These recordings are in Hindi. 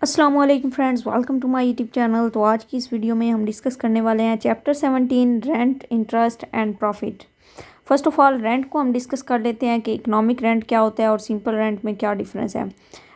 अस्सलाम वालेकुम friends, welcome to my YouTube channel. तो आज की इस वीडियो में हम डिस्कस करने वाले हैं chapter 17 rent, interest and profit. First of all rent को हम डिस्कस कर लेते हैं कि इकोनॉमिक रेंट क्या होता है और सिंपल रेंट में क्या डिफरेंस है।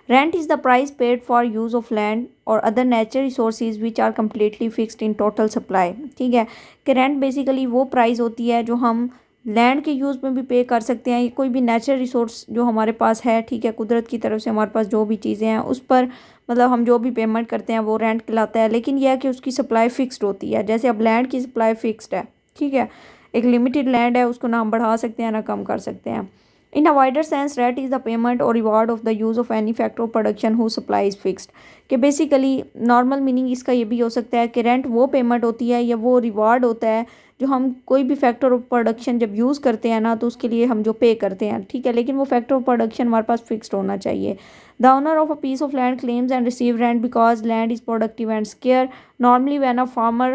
Rent is the price paid for use of land और other natural resources which are completely fixed in total supply. ठीक है कि रेंट बेसिकली वो प्राइस होती है जो हम लैंड के यूज़ में भी पे कर सकते हैं, कोई भी नेचुरल रिसोर्स जो हमारे पास है, ठीक है, कुदरत की तरफ से हमारे पास जो भी चीज़ें हैं उस पर मतलब हम जो भी पेमेंट करते हैं वो रेंट कहलाता है। लेकिन यह है कि उसकी सप्लाई फिक्स्ड होती है। जैसे अब लैंड की सप्लाई फिक्स्ड है, ठीक है, एक लिमिटेड लैंड है, उसको ना हम बढ़ा सकते हैं ना कम कर सकते हैं। In a wider sense rent is the payment और reward of the use of any factor of production who supply is fixed. कि बेसिकली नॉर्मल मीनिंग इसका ये भी हो सकता है कि रेंट वो पेमेंट होती है या वो रिवार्ड होता है जो हम कोई भी फैक्टर ऑफ प्रोडक्शन जब यूज़ करते हैं ना तो उसके लिए हम जो पे करते हैं, ठीक है, लेकिन वो फैक्टर ऑफ प्रोडक्शन हमारे पास फिक्स्ड होना चाहिए। The owner of a piece of land claims and receive rent because land is productive and scarce. Normally, when a farmer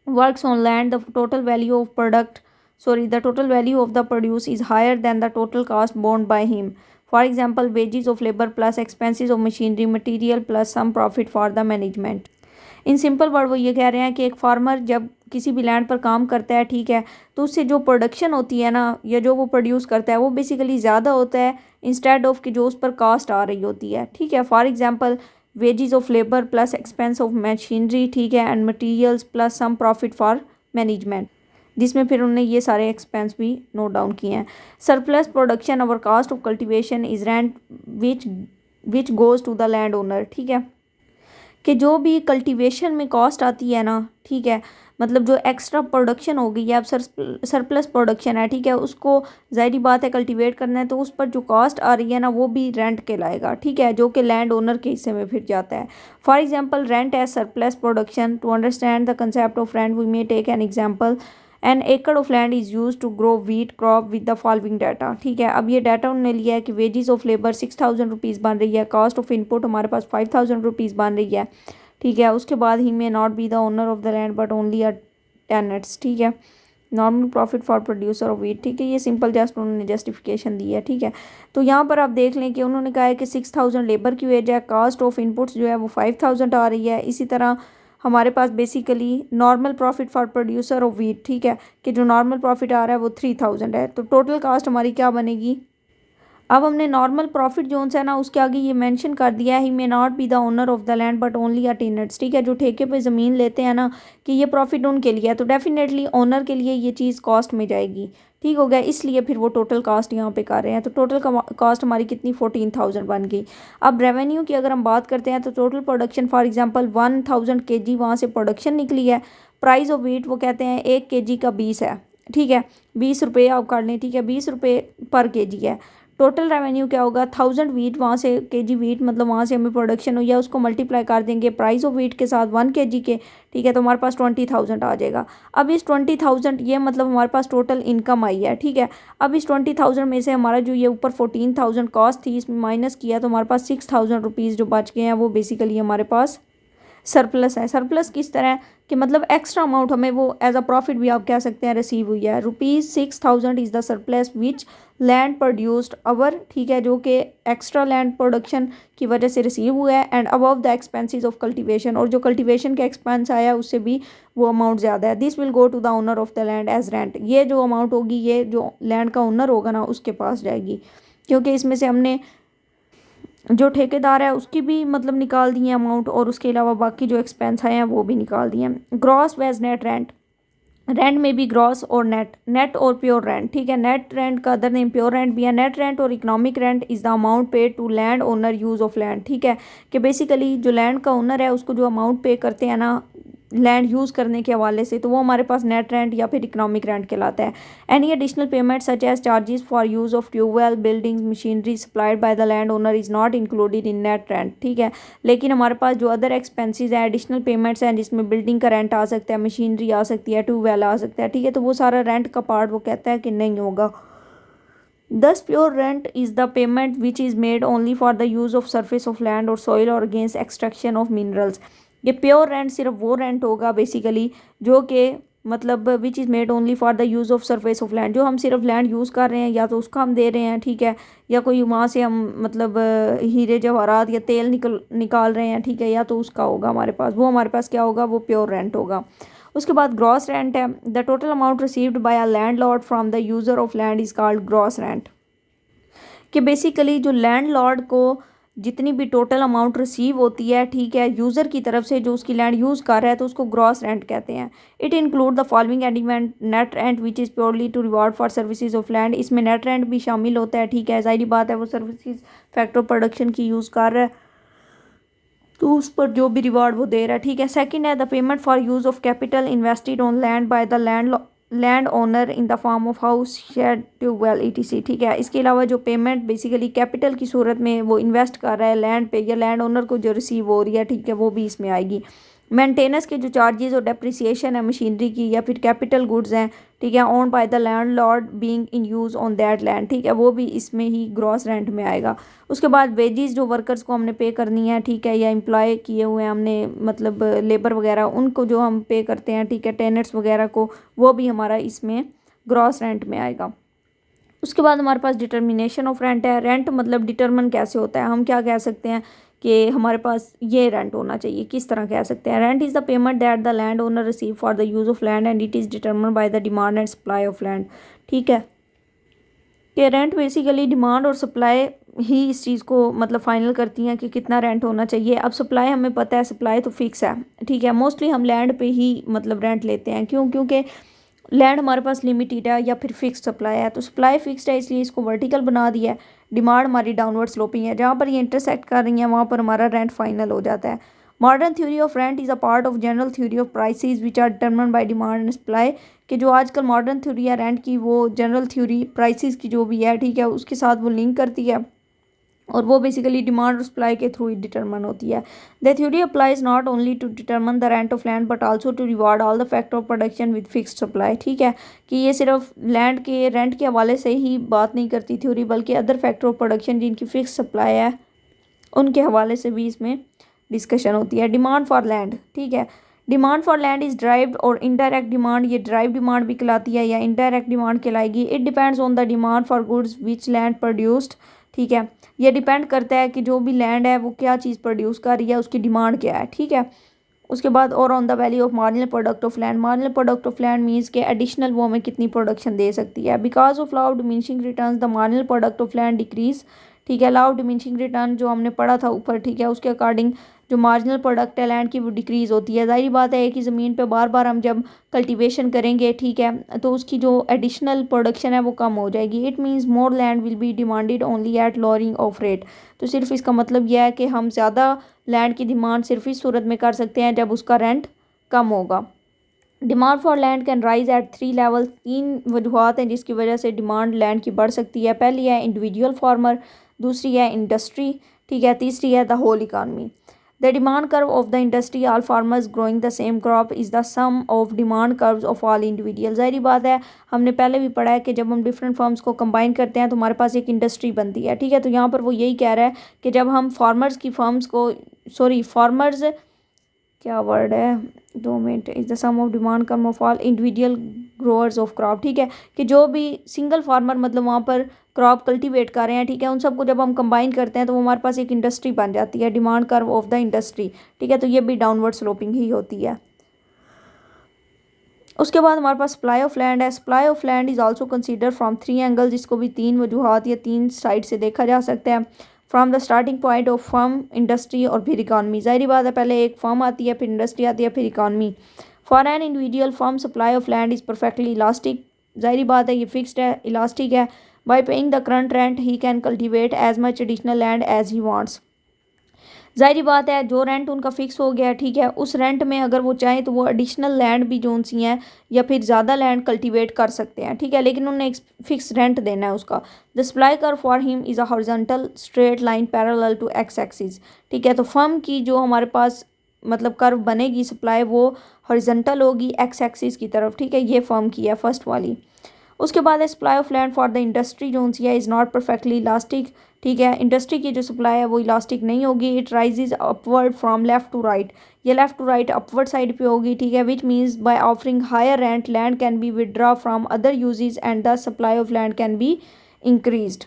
works on land, the total value of the produce is higher than the total cost borne by him. For example, wages of labor plus expenses of machinery, material plus some profit for the management. In simple word वो ये कह रहे हैं कि एक फार्मर जब किसी भी लैंड पर काम करता है, ठीक है, तो उससे जो प्रोडक्शन होती है ना या जो वो प्रोड्यूस करता है वो बेसिकली ज़्यादा होता है इंस्टेड ऑफ कि जो उस पर कास्ट आ रही होती है। ठीक है, for example wages of labour plus expense of machinery, ठीक है, and materials plus some profit for management, जिसमें फिर उन्होंने ये सारे एक्सपेंस भी नोट डाउन किए हैं। Surplus production our cost of cultivation is rent which goes to the land owner. ठीक है कि जो भी कल्टीवेशन में कॉस्ट आती है ना, ठीक है, मतलब जो एक्स्ट्रा प्रोडक्शन हो गई है, अब सरप्लस प्रोडक्शन है, ठीक है, उसको ज़ाहिर बात है कल्टीवेट करना है तो उस पर जो कॉस्ट आ रही है ना वो भी रेंट कहलाएगा, ठीक है, जो कि लैंड ओनर के हिस्से में फिर जाता है। For example rent as surplus production. To understand the concept of rent we may take an example. An acre of land is use to grow wheat crop with the following data. ठीक है, अब ये डाटा उन्होंने लिया है कि वेजेस ऑफ लेबर 6,000 रुपीज़ बन रही है, कॉस्ट ऑफ इनपुट हमारे पास 5,000 रुपीज़ बन रही है, ठीक है। उसके बाद he may not be the owner of the land but only a tenants, ठीक है। Normal profit for producer of wheat, ठीक है, ये सिंपल जस्ट उन्होंने जस्टिफिकेशन दी है, ठीक है। तो यहाँ पर आप देख लें कि उन्होंने कहा है कि 6,000 लेबर की वेज है, कास्ट ऑफ इनपुट्स जो है वो 5,000 आ रही है। इसी तरह हमारे पास basically normal profit for producer of wheat, ठीक है, कि जो नॉर्मल प्रॉफिट आ रहा है वो 3,000 है। तो टोटल कास्ट हमारी क्या बनेगी। अब हमने नॉर्मल प्रॉफिट जोन है ना उसके आगे ये मेंशन कर दिया है, he may not be the owner of the land but only a tenants. ठीक है, जो ठेके पे ज़मीन लेते हैं ना कि ये प्रॉफिट उनके लिए है तो डेफिनेटली ओनर के लिए ये चीज़ कॉस्ट में जाएगी। ठीक हो गया, इसलिए फिर वो टोटल कास्ट यहाँ पे कर रहे हैं। तो टोटल कास्ट हमारी कितनी 14,000 बन गई। अब रेवेन्यू की अगर हम बात करते हैं तो total production for example 1,000 kg वहाँ से प्रोडक्शन निकली है। प्राइस ऑफ वीट वो कहते हैं 1 kg का 20 है, ठीक है, 20 रुपये आप कर लें, ठीक है, 20 रुपये पर kg है। टोटल रेवेन्यू क्या होगा 1,000 वीट वहाँ से केजी वीट मतलब वहाँ से हमें प्रोडक्शन हुई है उसको मल्टीप्लाई कर देंगे प्राइस ऑफ वीट के साथ 1 kg के, ठीक है, तो हमारे पास 20,000 आ जाएगा। अब इस 20,000 ये मतलब हमारे पास टोटल इनकम आई है, ठीक है। अब इस 20,000 में से हमारा जो ये ऊपर 14,000 कॉस्ट थी इसमें माइनस किया तो हमारे पास 6,000 रुपीज़ जो बच गए हैं वो बेसिकली हमारे पास सरप्लस है। सरप्लस किस तरह कि मतलब एक्स्ट्रा अमाउंट हमें वो एज अ प्रॉफिट भी आप कह सकते हैं रिसीव हुई है। ₹6,000 is the surplus which land produced our, ठीक है, जो कि एक्स्ट्रा लैंड प्रोडक्शन की वजह से रिसीव हुआ है and above the expenses of cultivation, और जो कल्टीवेशन का एक्सपेंस आया उससे भी वो अमाउंट ज़्यादा है। This will go to the owner of the land as rent. ये जो अमाउंट होगी ये जो लैंड का ओनर होगा ना उसके पास जाएगी, क्योंकि इसमें से हमने जो ठेकेदार है उसकी भी मतलब निकाल दिए अमाउंट और उसके अलावा बाकी जो एक्सपेंस आए हैं वो भी निकाल दिए। Gross wage net rent. Rent में भी ग्रॉस और नेट, नेट और प्योर रेंट, ठीक है। नेट रेंट का अदर नेम प्योर रेंट भी है। नेट रेंट और economic rent is the amount paid to land owner use of land, ठीक है, कि बेसिकली जो लैंड का ओनर है उसको जो अमाउंट पे करते हैं ना लैंड यूज़ करने के हवाले से तो वो हमारे पास नेट रेंट या फिर इकोनॉमिक रेंट कहलाता है। Any additional payment such as charges for use of tubewell buildings machinery supplied by the land owner is not included in net rent, ठीक है। लेकिन हमारे पास जो अदर एक्सपेंसेस हैं एडिशनल पेमेंट्स हैं जिसमें बिल्डिंग का रेंट आ सकता है, मशीनरी आ सकती है, ट्यूबवेल आ सकता है, ठीक है, तो वो सारा रेंट का पार्ट वो कहता है कि नहीं होगा। Thus, pure rent is the payment which is made only for the use of surface of land or soil or against extraction of minerals। ये प्योर रेंट सिर्फ वो रेंट होगा बेसिकली जो कि मतलब which is made only for the use of surface of land, जो हम सिर्फ लैंड यूज़ कर रहे हैं या तो उसका हम दे रहे हैं, ठीक है, या कोई वहाँ से हम मतलब हीरे जवाहरात या तेल निकाल रहे हैं, ठीक है, या तो उसका होगा हमारे पास, वो हमारे पास क्या होगा, वो प्योर रेंट होगा। उसके बाद ग्रॉस रेंट है, the total amount received by a landlord from the user of land is called gross rent. कि बेसिकली जो लैंडलॉर्ड को जितनी भी टोटल अमाउंट रिसीव होती है, ठीक है, यूज़र की तरफ से जो उसकी लैंड यूज़ कर रहा है, तो उसको ग्रॉस रेंट कहते हैं। It include the following element, net rent which is purely to reward for services of land, इसमें नेट रेंट भी शामिल होता है, ठीक है, ज़ाहिर बात है वो सर्विसेज फैक्टर प्रोडक्शन की यूज़ कर रहा है तो उस पर जो भी रिवार्ड वो दे रहा है, ठीक है। सेकंड है the payment for use of capital invested on land by the land owner in the form of house, shed, tubewell, ETC, ठीक है। इसके अलावा जो पेमेंट बेसिकली कैपिटल की सूरत में वो इन्वेस्ट कर रहा है लैंड पे या लैंड ओनर को जो रिसीव हो रही है, ठीक है, वो भी इसमें आएगी। मेंटेनेंस के जो चार्जेस और डेप्रिसिएशन है मशीनरी की या फिर कैपिटल गुड्स हैं, ठीक है, own by the landlord being in use on that land, ठीक है, वो भी इसमें ही ग्रॉस रेंट में आएगा। उसके बाद वेजेस जो वर्कर्स को हमने पे करनी है, ठीक है, या एम्प्लॉय किए हुए हैं हमने मतलब लेबर वगैरह, उनको जो हम पे करते हैं, ठीक है, टेनेंट्स वगैरह को, वो भी हमारा इसमें ग्रॉस रेंट में आएगा। उसके बाद हमारे पास डिटर्मिनेशन ऑफ रेंट है। रेंट मतलब डिटर्मन कैसे होता है, हम क्या कह सकते हैं कि हमारे पास ये रेंट होना चाहिए, किस तरह कह सकते हैं। Rent is the payment that the land owner receive for the use of land and it is determine by the demand and supply of land, ठीक है, कि रेंट बेसिकली डिमांड और सप्लाई ही इस चीज़ को मतलब फाइनल करती हैं कि कितना रेंट होना चाहिए। अब सप्लाई हमें पता है, सप्लाई तो फिक्स है, ठीक है, मोस्टली हम लैंड पे ही मतलब रेंट लेते हैं, क्योंकि लैंड हमारे पास लिमिटेड है या फिर फिक्स सप्लाई है, तो सप्लाई फिक्स्ड है इसलिए इसको वर्टिकल बना दिया है। डिमांड हमारी डाउनवर्ड स्लोपिंग है, जहाँ पर ये इंटरसेक्ट कर रही है वहाँ पर हमारा रेंट फाइनल हो जाता है। Modern theory of rent is a part of general theory of prices which are determined by demand and supply, कि जो आजकल मॉडर्न थ्योरी है रेंट की, वो जनरल थ्योरी प्राइसेस की जो भी है, ठीक है, उसके साथ वो लिंक करती है और वो बेसिकली डिमांड और सप्लाई के थ्रू ही डिटरमिन होती है। The theory applies not only to determine the rent of land but also to reward all the factor of production with fixed supply, ठीक है, कि ये सिर्फ लैंड के रेंट के हवाले से ही बात नहीं करती थ्योरी, बल्कि अदर फैक्टर ऑफ प्रोडक्शन जिनकी फिक्स सप्लाई है उनके हवाले से भी इसमें डिस्कशन होती है। डिमांड फॉर लैंड, ठीक है, demand for land is derived और इनडायरेक्ट डिमांड, ये ड्राइव डिमांड भी कहलाती है या इनडायरेक्ट डिमांड कहलाएगी। It depends on the demand for goods which land produced, ठीक है, ये डिपेंड करता है कि जो भी लैंड है वो क्या चीज़ प्रोड्यूस कर रही है, उसकी डिमांड क्या है, ठीक है। उसके बाद और on the value of marginal product of land, marginal product of land means के एडिशनल वो हमें कितनी प्रोडक्शन दे सकती है। Because of law of diminishing returns the marginal product of land decrease, ठीक है, लॉ ऑफ डिमिनिशिंग रिटर्न जो हमने पढ़ा था ऊपर, ठीक है, उसके अकॉर्डिंग जो मार्जिनल प्रोडक्ट है लैंड की वो डिक्रीज़ होती है। ज़ाहिर बात है एक ही ज़मीन पे बार बार हम जब कल्टीवेशन करेंगे, ठीक है, तो उसकी जो एडिशनल प्रोडक्शन है वो कम हो जाएगी। It means more land will be demanded only at lowering of rate, तो सिर्फ इसका मतलब यह है कि हम ज़्यादा लैंड की डिमांड सिर्फ इस सूरत में कर सकते हैं जब उसका रेंट कम होगा। Demand for land can rise at 3 level, 3 वजूहत हैं जिसकी वजह से डिमांड लैंड की बढ़ सकती है। पहली है इंडिविजुअल फार्मर, दूसरी है इंडस्ट्री, ठीक है, तीसरी है the whole economy. The demand curve of the industry all farmers growing the same crop is the sum of demand curves of all individual. ज़ाहिर बात है हमने पहले भी पढ़ा है कि जब हम डिफरेंट फर्म्स को कंबाइन करते हैं तो हमारे पास एक इंडस्ट्री बनती है, ठीक है, तो यहाँ पर वो यही कह रहा है कि जब हम फार्मर्स की फर्म्स को फार्मर्स क्या वर्ड है 2 minute, is the sum of demand come of all individual growers of crop, ठीक है, कि जो भी सिंगल फार्मर मतलब वहाँ पर क्रॉप कल्टीवेट कर रहे हैं, ठीक है, उन सबको जब हम कंबाइन करते हैं तो वो हमारे पास एक इंडस्ट्री बन जाती है, demand curve of the industry, ठीक है, तो ये भी डाउनवर्ड स्लोपिंग ही होती है। उसके बाद हमारे पास सप्लाई ऑफ लैंड है। Supply of land is also consider from 3 angles, जिसको भी 3 वजूहात या 3 साइड से देखा जा सकता है। From the starting point of firm, industry और फिर इकानमी। ज़ाहिर बात है पहले एक फर्म आती है, फिर इंडस्ट्री आती है, फिर economy. For an individual firm supply of land is perfectly elastic. ज़ाहिर बात है ये फिक्स्ड है, इलास्टिक है। By paying the current rent he can cultivate as much additional land as he wants. ज़ाहिर बात है जो रेंट उनका फ़िक्स हो गया, ठीक है, उस रेंट में अगर वो चाहें तो वो एडिशनल लैंड भी जो सी हैं या फिर ज़्यादा लैंड कल्टीवेट कर सकते हैं, ठीक है, लेकिन उन्हें एक फिक्स रेंट देना है उसका। The supply curve for him is a horizontal straight line parallel to X axis, ठीक है, तो फर्म की जो हमारे पास मतलब कर्व बनेगी सप्लाई वो हॉरिजॉन्टल होगी एक्स एक्सिस की तरफ, ठीक है, ये फर्म की है फर्स्ट वाली। उसके बाद supply of land for the industry जो सी है इज़ नॉट परफेक्टली इलास्टिक, ठीक है। इंडस्ट्री की जो सप्लाई है वो इलास्टिक नहीं होगी। It rises upward from left to right, ये left to right upward side पे होगी, ठीक है। Which means by offering higher rent land can be withdraw from other uses and the supply of land can be increased.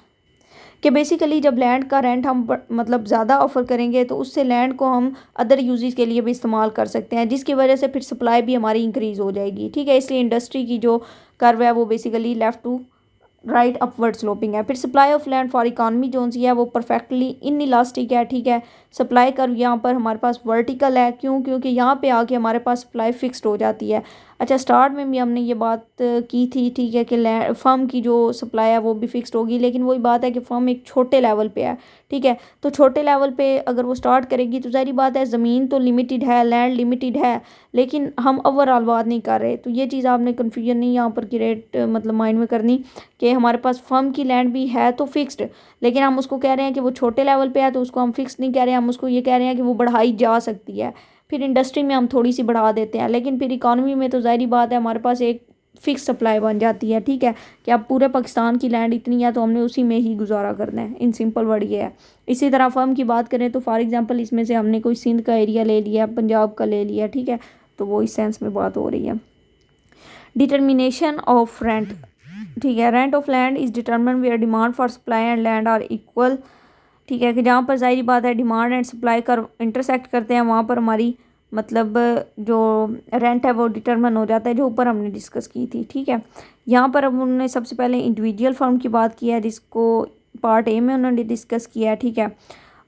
कि बेसिकली जब लैंड का रेंट हम मतलब ज़्यादा ऑफ़र करेंगे तो उससे लैंड को हम अदर यूजेस के लिए भी इस्तेमाल कर सकते हैं, जिसकी वजह से फिर सप्लाई भी हमारी इंक्रीज़ हो जाएगी, ठीक है। इसलिए इंडस्ट्री की जो कर्व है वो basically left to right upward sloping है। फिर supply of land for economy zone C है वो परफेक्टली इन इलास्टिक है, ठीक है। सप्लाई कर्व यहाँ पर हमारे पास वर्टिकल है, क्यों? क्योंकि यहाँ पे आके हमारे पास सप्लाई फिक्स्ड हो जाती है। अच्छा, स्टार्ट में भी हमने ये बात की थी, ठीक है, कि फर्म की जो सप्लाई है वो भी फिक्स्ड होगी, लेकिन वही बात है कि फर्म एक छोटे लेवल पे है, ठीक है। तो छोटे लेवल पे अगर वो स्टार्ट करेगी तो ज़ाहिर बात है ज़मीन तो लिमिटेड है, लैंड लिमिटेड है, लेकिन हम ओवरऑल बात नहीं कर रहे। तो ये चीज़ आपने कन्फ्यूजन नहीं यहाँ पर क्रिएट मतलब माइंड में करनी कि हमारे पास फर्म की लैंड भी है तो फिक्स्ड, लेकिन हम उसको कह रहे हैं कि वो छोटे लेवल पे है, तो उसको हम फिक्स नहीं कह रहे हैं, हम उसको ये कह रहे हैं कि वो बढ़ाई जा सकती है। फिर इंडस्ट्री में हम थोड़ी सी बढ़ा देते हैं, लेकिन फिर इकॉनमी में तो ज़ाहिर बात है हमारे पास एक फिक्स सप्लाई बन जाती है, ठीक है, कि अब पूरे पाकिस्तान की लैंड इतनी है तो हमने उसी में ही गुजारा करना है। इन सिंपल वर्ड ये है। इसी तरह फर्म की बात करें तो फॉर एग्जांपल इसमें से हमने कोई सिंध का एरिया ले लिया, पंजाब का ले लिया, ठीक है, तो वो इस सेंस में बात हो रही है। डिटर्मिनेशन ऑफ रेंट, ठीक है। Rent of land is determine where demand for supply and land are equal, ठीक है, कि जहाँ पर ज़ाहिर बात है डिमांड एंड सप्लाई कर इंटरसेक्ट करते हैं वहाँ पर हमारी मतलब जो रेंट है वो डिटरमिन हो जाता है, जो ऊपर हमने डिस्कस की थी, ठीक है। यहाँ पर अब उन्होंने सबसे पहले इंडिविजुअल फर्म की बात की है, जिसको पार्ट ए में उन्होंने डिस्कस किया है, ठीक है।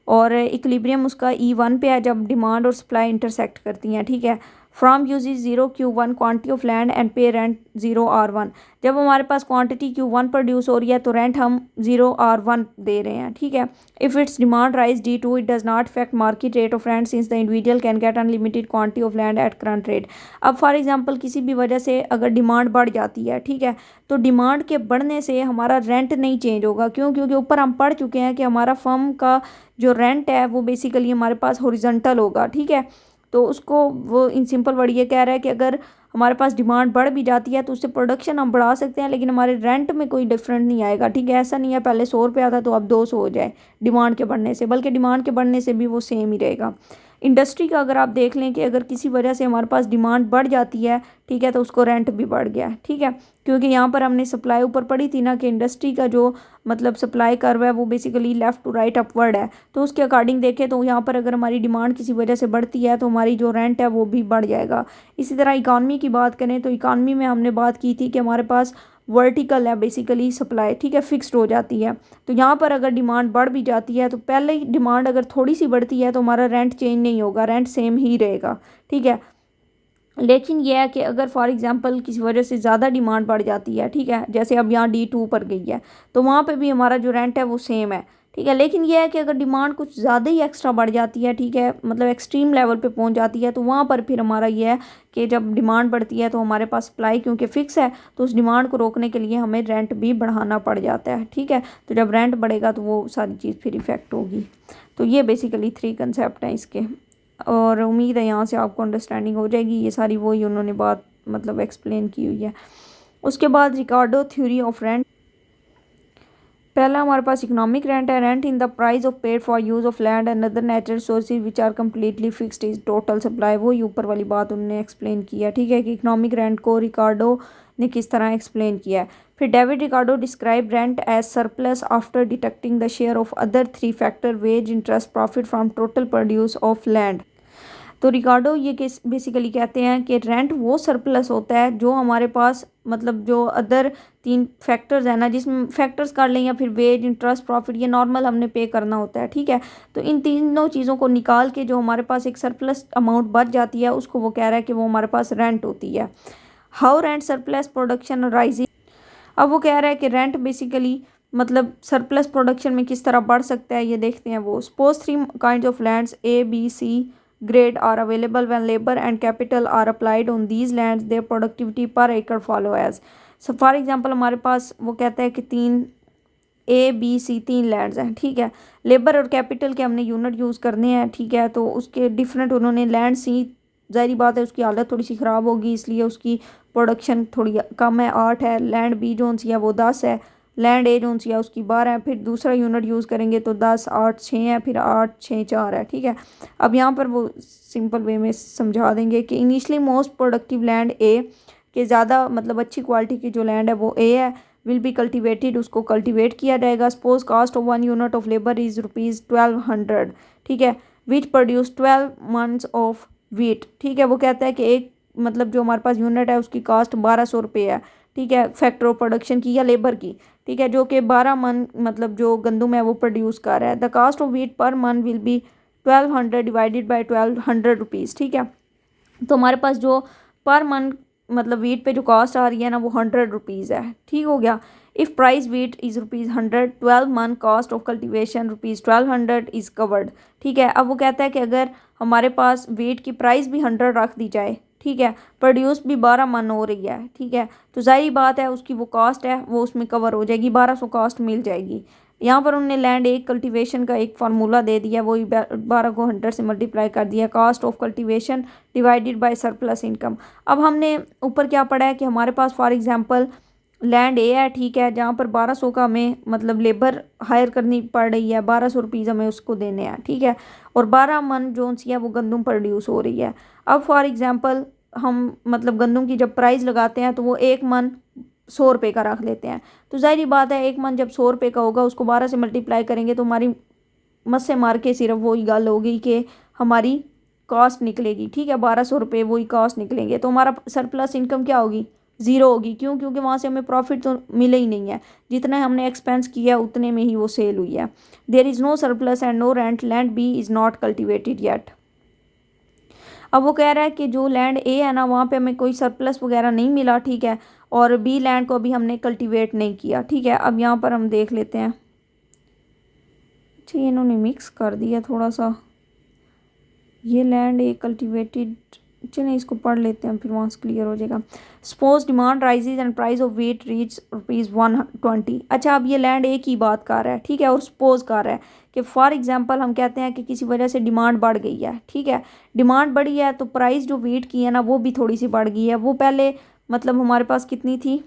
और इक्विलिब्रियम उसका E1 पे है जब डिमांड और सप्लाई इंटरसेक्ट करती हैं, ठीक है। From usages 0Q1 quantity of land and pay rent 0R1, जब हमारे पास क्वांटिटी Q1 प्रोड्यूस हो रही है तो रेंट हम 0R1 दे रहे हैं, ठीक है। If it's demand rise D2 it does not affect market rate of rent since the individual can get unlimited quantity of land at current rate. अब फॉर एग्जांपल किसी भी वजह से अगर डिमांड बढ़ जाती है, ठीक है, तो डिमांड के बढ़ने से हमारा रेंट नहीं चेंज होगा, क्यों? क्योंकि ऊपर हम पढ़ चुके हैं कि हमारा फर्म का जो रेंट है वो बेसिकली हमारे पास हॉरिजॉन्टल होगा, ठीक है। तो उसको वो इन सिंपल वर्ड ये कह रहा है कि अगर हमारे पास डिमांड बढ़ भी जाती है तो उससे प्रोडक्शन हम बढ़ा सकते हैं, लेकिन हमारे रेंट में कोई डिफरेंट नहीं आएगा, ठीक है। ऐसा नहीं है पहले 100 रुपये आता तो अब 200 हो जाए डिमांड के बढ़ने से, बल्कि डिमांड के बढ़ने से भी वो सेम ही रहेगा। इंडस्ट्री का अगर आप देख लें कि अगर किसी वजह से हमारे पास डिमांड बढ़ जाती है, ठीक है, तो उसको रेंट भी बढ़ गया, ठीक है, क्योंकि यहाँ पर हमने सप्लाई ऊपर पढ़ी थी ना कि इंडस्ट्री का जो मतलब सप्लाई कर्व है वो basically left to right upward है, तो उसके अकॉर्डिंग देखें तो यहाँ पर अगर हमारी डिमांड किसी वजह से बढ़ती है तो हमारी जो रेंट है वो भी बढ़ जाएगा। इसी तरह इकॉनमी की बात करें तो इकॉनमी में हमने बात की थी कि हमारे पास वर्टिकल है बेसिकली सप्लाई, ठीक है, फिक्स्ड हो जाती है। तो यहाँ पर अगर डिमांड बढ़ भी जाती है तो पहले ही डिमांड अगर थोड़ी सी बढ़ती है तो हमारा रेंट चेंज नहीं होगा, रेंट सेम ही रहेगा, ठीक है। लेकिन यह है कि अगर फॉर एग्जांपल किसी वजह से ज़्यादा डिमांड बढ़ जाती है, ठीक है, जैसे अब यहाँ D2 पर गई है तो वहाँ पे भी हमारा जो रेंट है वो सेम है, ठीक है। लेकिन यह है कि अगर डिमांड कुछ ज़्यादा ही एक्स्ट्रा बढ़ जाती है, ठीक है, मतलब एक्सट्रीम लेवल पे पहुँच जाती है, तो वहाँ पर फिर हमारा ये है कि जब डिमांड बढ़ती है तो हमारे पास सप्लाई क्योंकि फ़िक्स है तो उस डिमांड को रोकने के लिए हमें रेंट भी बढ़ाना पड़ जाता है, ठीक है। तो जब रेंट बढ़ेगा तो वो सारी चीज़ फिर इफ़ेक्ट होगी। तो ये बेसिकली 3 कंसेप्ट हैं इसके, और उम्मीद है यहाँ से आपको अंडरस्टैंडिंग हो जाएगी। ये सारी वही उन्होंने बात मतलब एक्सप्लेन की हुई है। उसके बाद रिकार्डो थ्योरी ऑफ रेंट, पहला हमारे पास इकोनॉमिक रेंट है। Rent in the price of paid for use of land and other natural sources which are completely fixed is total supply, वही ऊपर वाली बात उन्होंने एक्सप्लेन किया, ठीक है, कि इकोनॉमिक रेंट को रिकार्डो ने किस तरह एक्सप्लेन किया है। फिर David Ricardo describe rent as surplus after detecting the share of other 3 factor wage interest profit from total produce of land. तो रिकार्डो ये बेसिकली कहते हैं कि रेंट वो सरप्लस होता है जो हमारे पास मतलब जो अदर 3 फैक्टर्स हैं ना, जिसमें फैक्टर्स कर लें या फिर वेज इंटरेस्ट प्रॉफिट, ये नॉर्मल हमने पे करना होता है, ठीक है। तो इन तीनों चीज़ों को निकाल के जो हमारे पास एक सरप्लस अमाउंट बच जाती है उसको वो कह रहा है कि वो हमारे पास रेंट होती है। How rent surplus production rising, अब वो कह रहा है कि रेंट बेसिकली मतलब सरप्लस प्रोडक्शन में किस तरह बढ़ सकता है, ये देखते हैं। वो suppose 3 kinds of lands A, B, C grade are available when labor and capital are applied on these lands, their productivity per acre follow as। so for example हमारे पास वो कहता है कि 3 A, B, C 3 लैंड्स हैं, ठीक है। लेबर और कैपिटल के हमने यूनिट यूज़ करने हैं, ठीक है, तो उसके डिफरेंट उन्होंने लैंड सी ज़ाहिर बात है उसकी हालत थोड़ी सी ख़राब होगी इसलिए उसकी प्रोडक्शन थोड़ी कम है, 8 है। लैंड B जो सी है वो 10 है, लैंड ए जो सी है उसकी 12 है, फिर दूसरा यूनिट यूज़ करेंगे तो 10, 8, 6 है, फिर 8, 6, 4 है, ठीक है। अब यहाँ पर वो सिंपल वे में समझा देंगे कि इनिशियली मोस्ट प्रोडक्टिव लैंड ए, के ज़्यादा मतलब अच्छी क्वालिटी की जो लैंड है वो ए है, विल बी कल्टिवेटेड, उसको कल्टिवेट किया जाएगा। Suppose cost of 1 unit of labour is ₹1200, ठीक है, which produce 12 months of wheat, ठीक है। वो कहता है कि एक मतलब जो हमारे पास यूनिट है उसकी कास्ट 1200 रुपये है, ठीक है, फैक्टर ऑफ प्रोडक्शन की या लेबर की, ठीक है, जो कि 12 मन मतलब जो गंदम है वो प्रोड्यूस कर रहा है। The cost of wheat per month will be 1200 divided by 1200 rupees, ठीक है। तो हमारे पास जो पर मंथ मतलब वीट पे जो कॉस्ट आ रही है ना वो 100 रुपीज़ है, ठीक हो गया। If price wheat is ₹100, 12 month cost of cultivation ₹1200 is covered, ठीक है। अब वो कहता है कि अगर हमारे पास वीट की प्राइस भी 100 रख दी जाए, ठीक है, प्रोड्यूस भी 12 मन हो रही है, ठीक है, तो जाहिर बात है उसकी वो कॉस्ट है वो उसमें कवर हो जाएगी, 1200 कॉस्ट मिल जाएगी। यहाँ पर उन्होंने लैंड एक कल्टीवेशन का एक फार्मूला दे दिया, वही 12 को 100 से मल्टीप्लाई कर दिया, cost of cultivation divided by surplus income. अब हमने ऊपर क्या पढ़ा है कि हमारे पास फॉर एग्जांपल लैंड ए है, ठीक है, जहाँ पर 1200 का हमें मतलब लेबर हायर करनी पड़ रही है, 1200 रुपीज़ हमें उसको देने हैं, ठीक है, और 12 मन जो सी है वो गंदम प्रोड्यूस हो रही है। अब फॉर एग्जांपल हम मतलब गंदम की जब प्राइस लगाते हैं तो वो एक मन 100 रुपये का रख लेते हैं, तो जाहिर बात है एक मन जब 100 रुपये का होगा उसको 12 से मल्टीप्लाई करेंगे तो हमारी मस्से मार के सिर्फ वही गल होगी कि हमारी कॉस्ट निकलेगी, ठीक है, 1200 रुपये वही कॉस्ट निकलेंगे, तो हमारा सरप्लस इनकम क्या होगी, ज़ीरो होगी। क्यों? क्योंकि वहाँ से हमें प्रॉफिट तो मिले ही नहीं है, जितना हमने एक्सपेंस किया उतने में ही वो सेल हुई है। There is no surplus and no rent, land B is not cultivated yet. अब वो कह रहा है कि जो लैंड ए है ना वहाँ पे हमें कोई सरप्लस वगैरह नहीं मिला, ठीक है, और बी लैंड को अभी हमने कल्टीवेट नहीं किया, ठीक है। अब यहाँ पर हम देख लेते हैं, अच्छा ये इन्होंने मिक्स कर दिया थोड़ा सा, ये लैंड ए कल्टीवेटेड, चलिए इसको पढ़ लेते हैं फिर वहाँ से क्लियर हो जाएगा। Suppose demand rises and price of wheat reach ₹120। अच्छा अब ये लैंड ए की बात कर रहा है, ठीक है, और सपोज कर रहा है कि फॉर एग्जांपल हम कहते हैं कि किसी वजह से डिमांड बढ़ गई है, ठीक है, डिमांड बढ़ी है तो प्राइस जो वीट की है ना वो भी थोड़ी सी बढ़ गई है। वो पहले मतलब हमारे पास कितनी थी,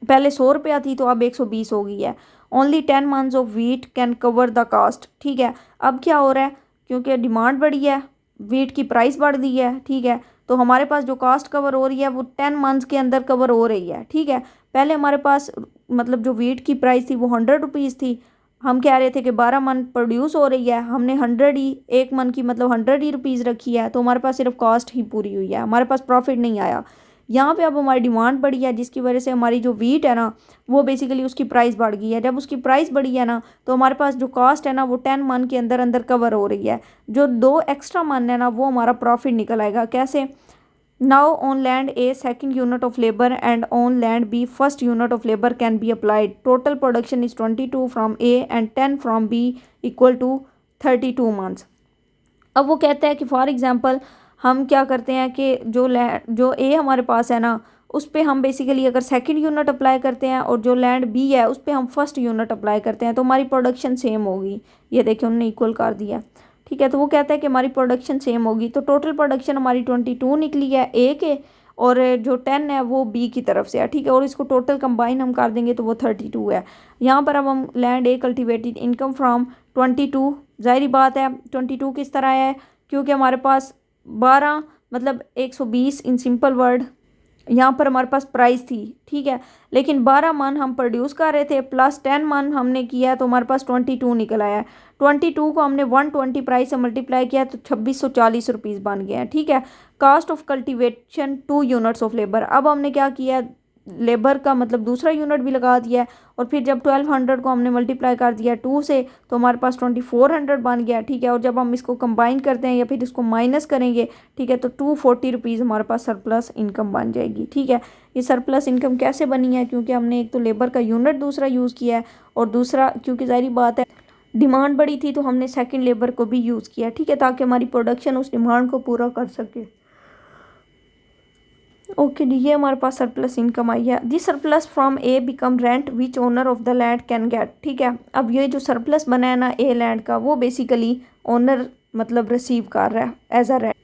पहले 100 रुपया थी तो अब 120 हो गई है। Only 10 months of wheat can cover the cost, ठीक है। अब क्या हो रहा है, क्योंकि डिमांड बढ़ी है, वीट की प्राइस बढ़ गई है, ठीक है, तो हमारे पास जो कास्ट कवर हो रही है वो 10 मंथ्स के अंदर कवर हो रही है, ठीक है। पहले हमारे पास मतलब जो वीट की प्राइस थी वो 100 रुपीज़ थी, हम कह रहे थे कि 12 मन प्रोड्यूस हो रही है, हमने 100 ही एक मन की मतलब 100 ही रुपीज़ रखी है, तो हमारे पास सिर्फ कॉस्ट ही पूरी हुई है, हमारे पास प्रॉफिट नहीं आया। यहाँ पे अब हमारी डिमांड बढ़ी है जिसकी वजह से हमारी जो वीट है ना वो बेसिकली उसकी प्राइस बढ़ गई है। जब उसकी प्राइस बढ़ी है ना तो हमारे पास जो कॉस्ट है ना वो 10 मन के अंदर अंदर कवर हो रही है, जो 2 एक्स्ट्रा मन है ना वो हमारा प्रॉफिट निकल आएगा। कैसे? Now on land A second unit of labour and on land B first unit of labour can be applied, total production is 22 from A and 10 from B equal to 32 months. अब वो कहता है कि फॉर एग्जांपल हम क्या करते हैं कि जो ए हमारे पास है ना उस पर हम बेसिकली अगर सेकंड यूनिट अप्लाई करते हैं और जो लैंड बी है उस पर हम फर्स्ट यूनिट अप्लाई करते हैं तो हमारी प्रोडक्शन सेम होगी। ये देखिए उन्होंने इक्वल कर दिया, ठीक है। तो वो कहता है कि हमारी प्रोडक्शन सेम होगी, तो टोटल प्रोडक्शन हमारी 22 निकली है ए के, और जो 10 है वो बी की तरफ से है, ठीक है, और इसको टोटल कंबाइन हम कर देंगे तो वो 32 है। यहाँ पर अब हम land A cultivated income from 22, जाहिर बात है 22 किस तरह है, क्योंकि हमारे पास 12 मतलब 120 इन सिंपल वर्ड यहाँ पर हमारे पास प्राइस थी, ठीक है, लेकिन 12 मन हम प्रोड्यूस कर रहे थे प्लस 10 मन हमने किया तो हमारे पास 22 निकल आया। 22 को हमने 120 प्राइस से मल्टीप्लाई किया तो 2640 रुपीज़ बन गए हैं, ठीक है। Cost of cultivation 2 units of labour, अब हमने क्या किया, लेबर का मतलब दूसरा यूनिट भी लगा दिया है, और फिर जब 1200 को हमने मल्टीप्लाई कर दिया 2 से तो हमारे पास 2400 बन गया, ठीक है। और जब हम इसको कंबाइन करते हैं या फिर इसको माइनस करेंगे, ठीक है, तो 240 रुपीज़ हमारे पास सरप्लस इनकम बन जाएगी, ठीक है। ये सरप्लस इनकम कैसे बनी है, क्योंकि हमने एक तो लेबर का यूनिट दूसरा यूज़ किया है, और दूसरा क्योंकि जाहिर बात है डिमांड बढ़ी थी तो हमने सेकेंड लेबर को भी यूज़ किया, ठीक है, ताकि हमारी प्रोडक्शन उस डिमांड को पूरा कर सके। ओके जी, ये हमारे पास सरप्लस इनकम आई है। This surplus from A become rent which owner of the land can get, ठीक है। अब ये जो सरप्लस बना है ना ए लैंड का वो बेसिकली ओनर मतलब रिसीव कर रहा है as a rent.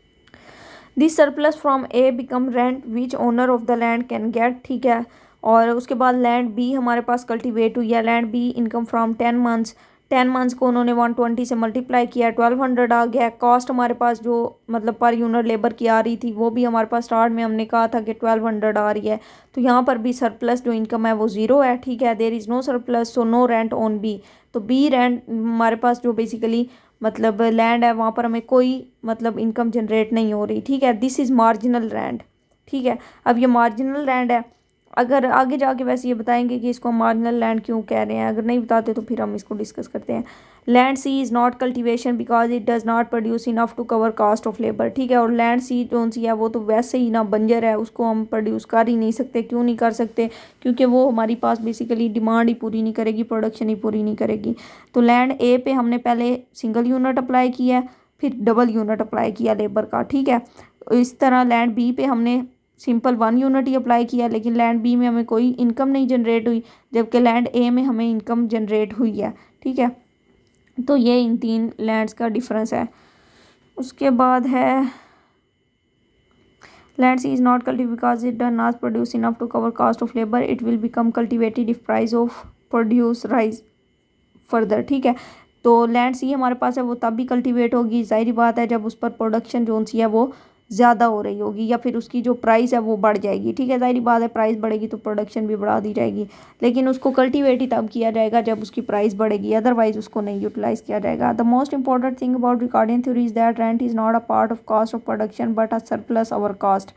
This surplus from A become rent which owner of the land can get, ठीक है, और उसके बाद लैंड बी हमारे पास कल्टीवेट हुई है। Land be income from 10 months, 10 months को उन्होंने 120 से मल्टीप्लाई किया, 1200 आ गया। कॉस्ट हमारे पास जो मतलब पर यूनिट लेबर की आ रही थी वो भी हमारे पास स्टार्ट में हमने कहा था कि 1200 आ रही है। तो यहाँ पर भी सरप्लस जो इनकम है वो ज़ीरो है, ठीक है। There is no surplus, so no rent on B. तो बी रेंट हमारे पास जो बेसिकली मतलब लैंड है वहाँ पर हमें कोई मतलब इनकम जनरेट नहीं हो रही, ठीक है। दिस इज़ मार्जिनल लैंड, ठीक है। अब ये मार्जिनल लैंड है, अगर आगे जाके वैसे ये बताएंगे कि इसको मार्जिनल लैंड क्यों कह रहे हैं, अगर नहीं बताते तो फिर हम इसको डिस्कस करते हैं। Land C is not cultivation because it does not produce enough to cover cost of labour, ठीक है। और लैंड सी जो सी है वो तो वैसे ही ना बंजर है, उसको हम प्रोड्यूस कर ही नहीं सकते। क्यों नहीं कर सकते? क्योंकि वो हमारी पास बेसिकली डिमांड ही पूरी नहीं करेगी, प्रोडक्शन ही पूरी नहीं करेगी। तो लैंड ए पे हमने पहले सिंगल यूनिट अप्लाई किया, फिर डबल यूनिट अप्लाई किया लेबर का, ठीक है। इस तरह लैंड बी पे हमने सिंपल 1 यूनिट ही अप्लाई किया, लेकिन लैंड बी में हमें कोई इनकम नहीं जनरेट हुई, जबकि लैंड ए में हमें इनकम जनरेट हुई है, ठीक है। तो ये इन तीन लैंड्स का डिफरेंस है। उसके बाद है land C is not cultivated because it does not produce enough to cover cost of labour, it will become cultivated if price of produce rise further, ठीक है। तो लैंड सी हमारे पास है वो तब भी कल्टीवेट होगी, जाहिर बात है, जब उस पर प्रोडक्शन जो सी है वो ज़्यादा हो रही होगी या फिर उसकी जो प्राइस है वो बढ़ जाएगी, ठीक है। जाहिर बात है, प्राइस बढ़ेगी तो प्रोडक्शन भी बढ़ा दी जाएगी, लेकिन उसको कल्टीवेट ही तब किया जाएगा जब उसकी प्राइस बढ़ेगी, अदरवाइज उसको नहीं यूटिलाइज किया जाएगा। The most important thing about recording theory is that rent is not a part of cost of production but a surplus over cost.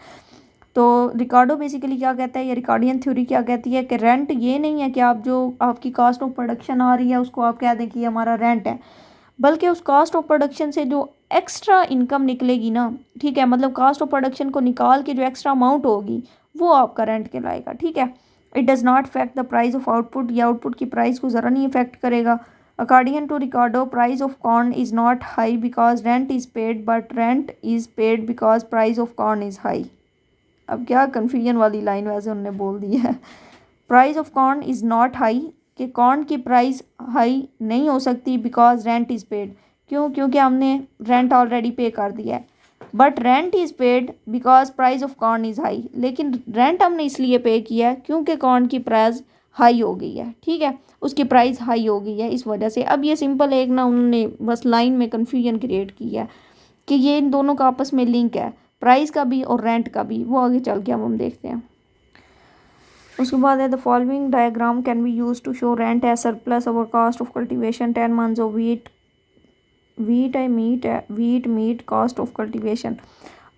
तो रिकार्डो बेसिकली क्या कहता है, या रिकॉर्डियन थ्योरी क्या कहती है कि रेंट ये नहीं है कि आप जो आपकी कॉस्ट ऑफ प्रोडक्शन आ रही है उसको आप कह दें कि हमारा रेंट है, बल्कि उस कॉस्ट ऑफ प्रोडक्शन से जो एक्स्ट्रा इनकम निकलेगी ना, ठीक है, मतलब कॉस्ट ऑफ प्रोडक्शन को निकाल के जो एक्स्ट्रा अमाउंट होगी वो आपका रेंट कहलाएगा, ठीक है। It does not affect the price of output, या आउटपुट की प्राइस को ज़रा नहीं अफेक्ट करेगा। According to Ricardo price of corn is not high because rent is paid, but rent is paid because price of corn is high. अब क्या कन्फ्यूजन वाली लाइन वैसे उन्होंने बोल दी है। Price of corn is not high, कि कॉर्न की प्राइस हाई नहीं हो सकती बिकॉज रेंट इज़ पेड। क्यों? क्योंकि हमने रेंट ऑलरेडी पे कर दिया है। But rent is paid because price of corn is high, लेकिन रेंट हमने इसलिए पे किया है क्योंकि कॉर्न की प्राइस हाई हो गई है, ठीक है, उसकी प्राइस हाई हो गई है इस वजह से। अब ये सिंपल एक ना उन्होंने बस लाइन में कन्फ्यूजन क्रिएट की है कि ये इन दोनों का आपस में लिंक है, प्राइस का भी और रेंट का भी। वो आगे चल के अब हम देखते हैं। उसके बाद है the following diagram can be use to show rent as surplus over cost of cultivation 10 months of wheat meet cost of cultivation.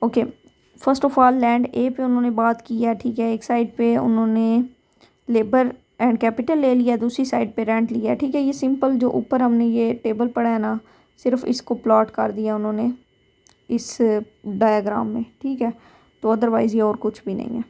Okay, first of all land A पे उन्होंने बात की है, ठीक है। एक साइड पे उन्होंने लेबर एंड कैपिटल ले लिया, दूसरी साइड पे रेंट लिया, ठीक है। ये सिंपल जो ऊपर हमने ये टेबल पढ़ा है ना, सिर्फ इसको प्लॉट कर दिया उन्होंने इस डायग्राम में, ठीक है। तो अदरवाइज़ ये और कुछ भी नहीं है।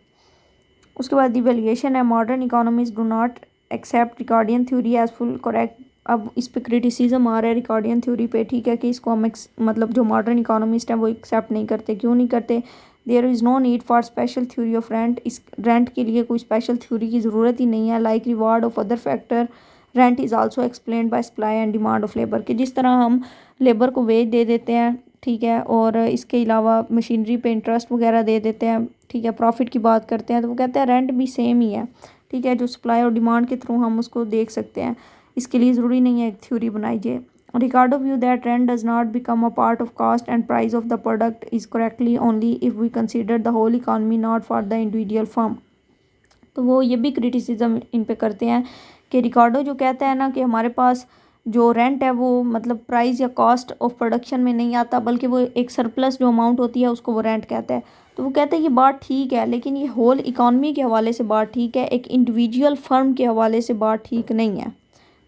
उसके बाद डिवेल्यूएशन है, modern economies do not accept Ricardian theory as full correct. अब इस पे क्रिटिसिज्म आ रहा है रिकॉर्डियन थ्योरी पे, ठीक है, कि इसको हम मतलब जो मॉडर्न इकोनॉमिस्ट हैं वो एक्सेप्ट नहीं करते। क्यों नहीं करते? There is no need for special theory of rent, इस रेंट के लिए कोई स्पेशल थ्योरी की ज़रूरत ही नहीं है। Like reward of other factor rent is also explained bye supply and demand of labour, कि जिस तरह हम लेबर को वेज दे देते हैं, ठीक है, और इसके अलावा मशीनरी पे इंटरेस्ट वगैरह दे देते हैं, ठीक है, प्रॉफिट की बात करते हैं, तो वो कहते हैं रेंट भी सेम ही है, ठीक है। जो सप्लाई और डिमांड के थ्रू हम उसको देख सकते हैं, इसके लिए ज़रूरी नहीं है एक थ्योरी बनाई जाए। Ricardo view that rent does not become a part of cost and price of the product is correctly only if we consider the whole economy not for the individual firm. तो वो ये भी क्रिटिसिज्म इन पे करते हैं कि रिकार्डो जो कहता है ना कि हमारे पास जो रेंट है वो मतलब प्राइस या कॉस्ट ऑफ प्रोडक्शन में नहीं आता, बल्कि वो एक सरप्लस जो अमाउंट होती है उसको वो रेंट कहता है। तो वो कहते हैं ये बात ठीक है, लेकिन ये होल इकॉनमी के हवाले से बात ठीक है, एक इंडिविजुअल फर्म के हवाले से बात ठीक नहीं है,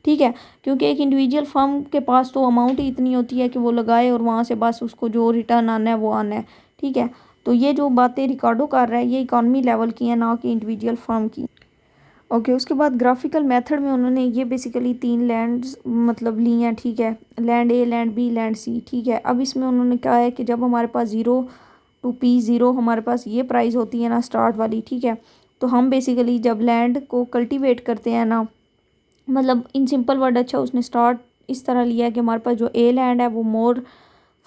ठीक है। क्योंकि एक इंडिविजुअल फर्म के पास तो अमाउंट ही इतनी होती है कि वो लगाए और वहाँ से बस उसको जो रिटर्न आना है वो आना है, ठीक है। तो ये जो बातें रिकार्डो कर रहा है ये इकॉनमी लेवल की है, ना कि इंडिविजुअल फर्म की। ओके, उसके बाद ग्राफिकल मेथड में उन्होंने ये बेसिकली 3 लैंड्स मतलब ली हैं, ठीक है, लैंड ए, लैंड बी, लैंड सी, ठीक है। अब इसमें उन्होंने कहा है कि जब हमारे पास 0 to P0 हमारे पास ये प्राइस होती है ना स्टार्ट वाली, ठीक है, तो हम बेसिकली जब लैंड को कल्टीवेट करते हैं ना, मतलब इन सिंपल वर्ड, अच्छा उसने स्टार्ट इस तरह लिया है कि हमारे पास जो ए लैंड है वो मोर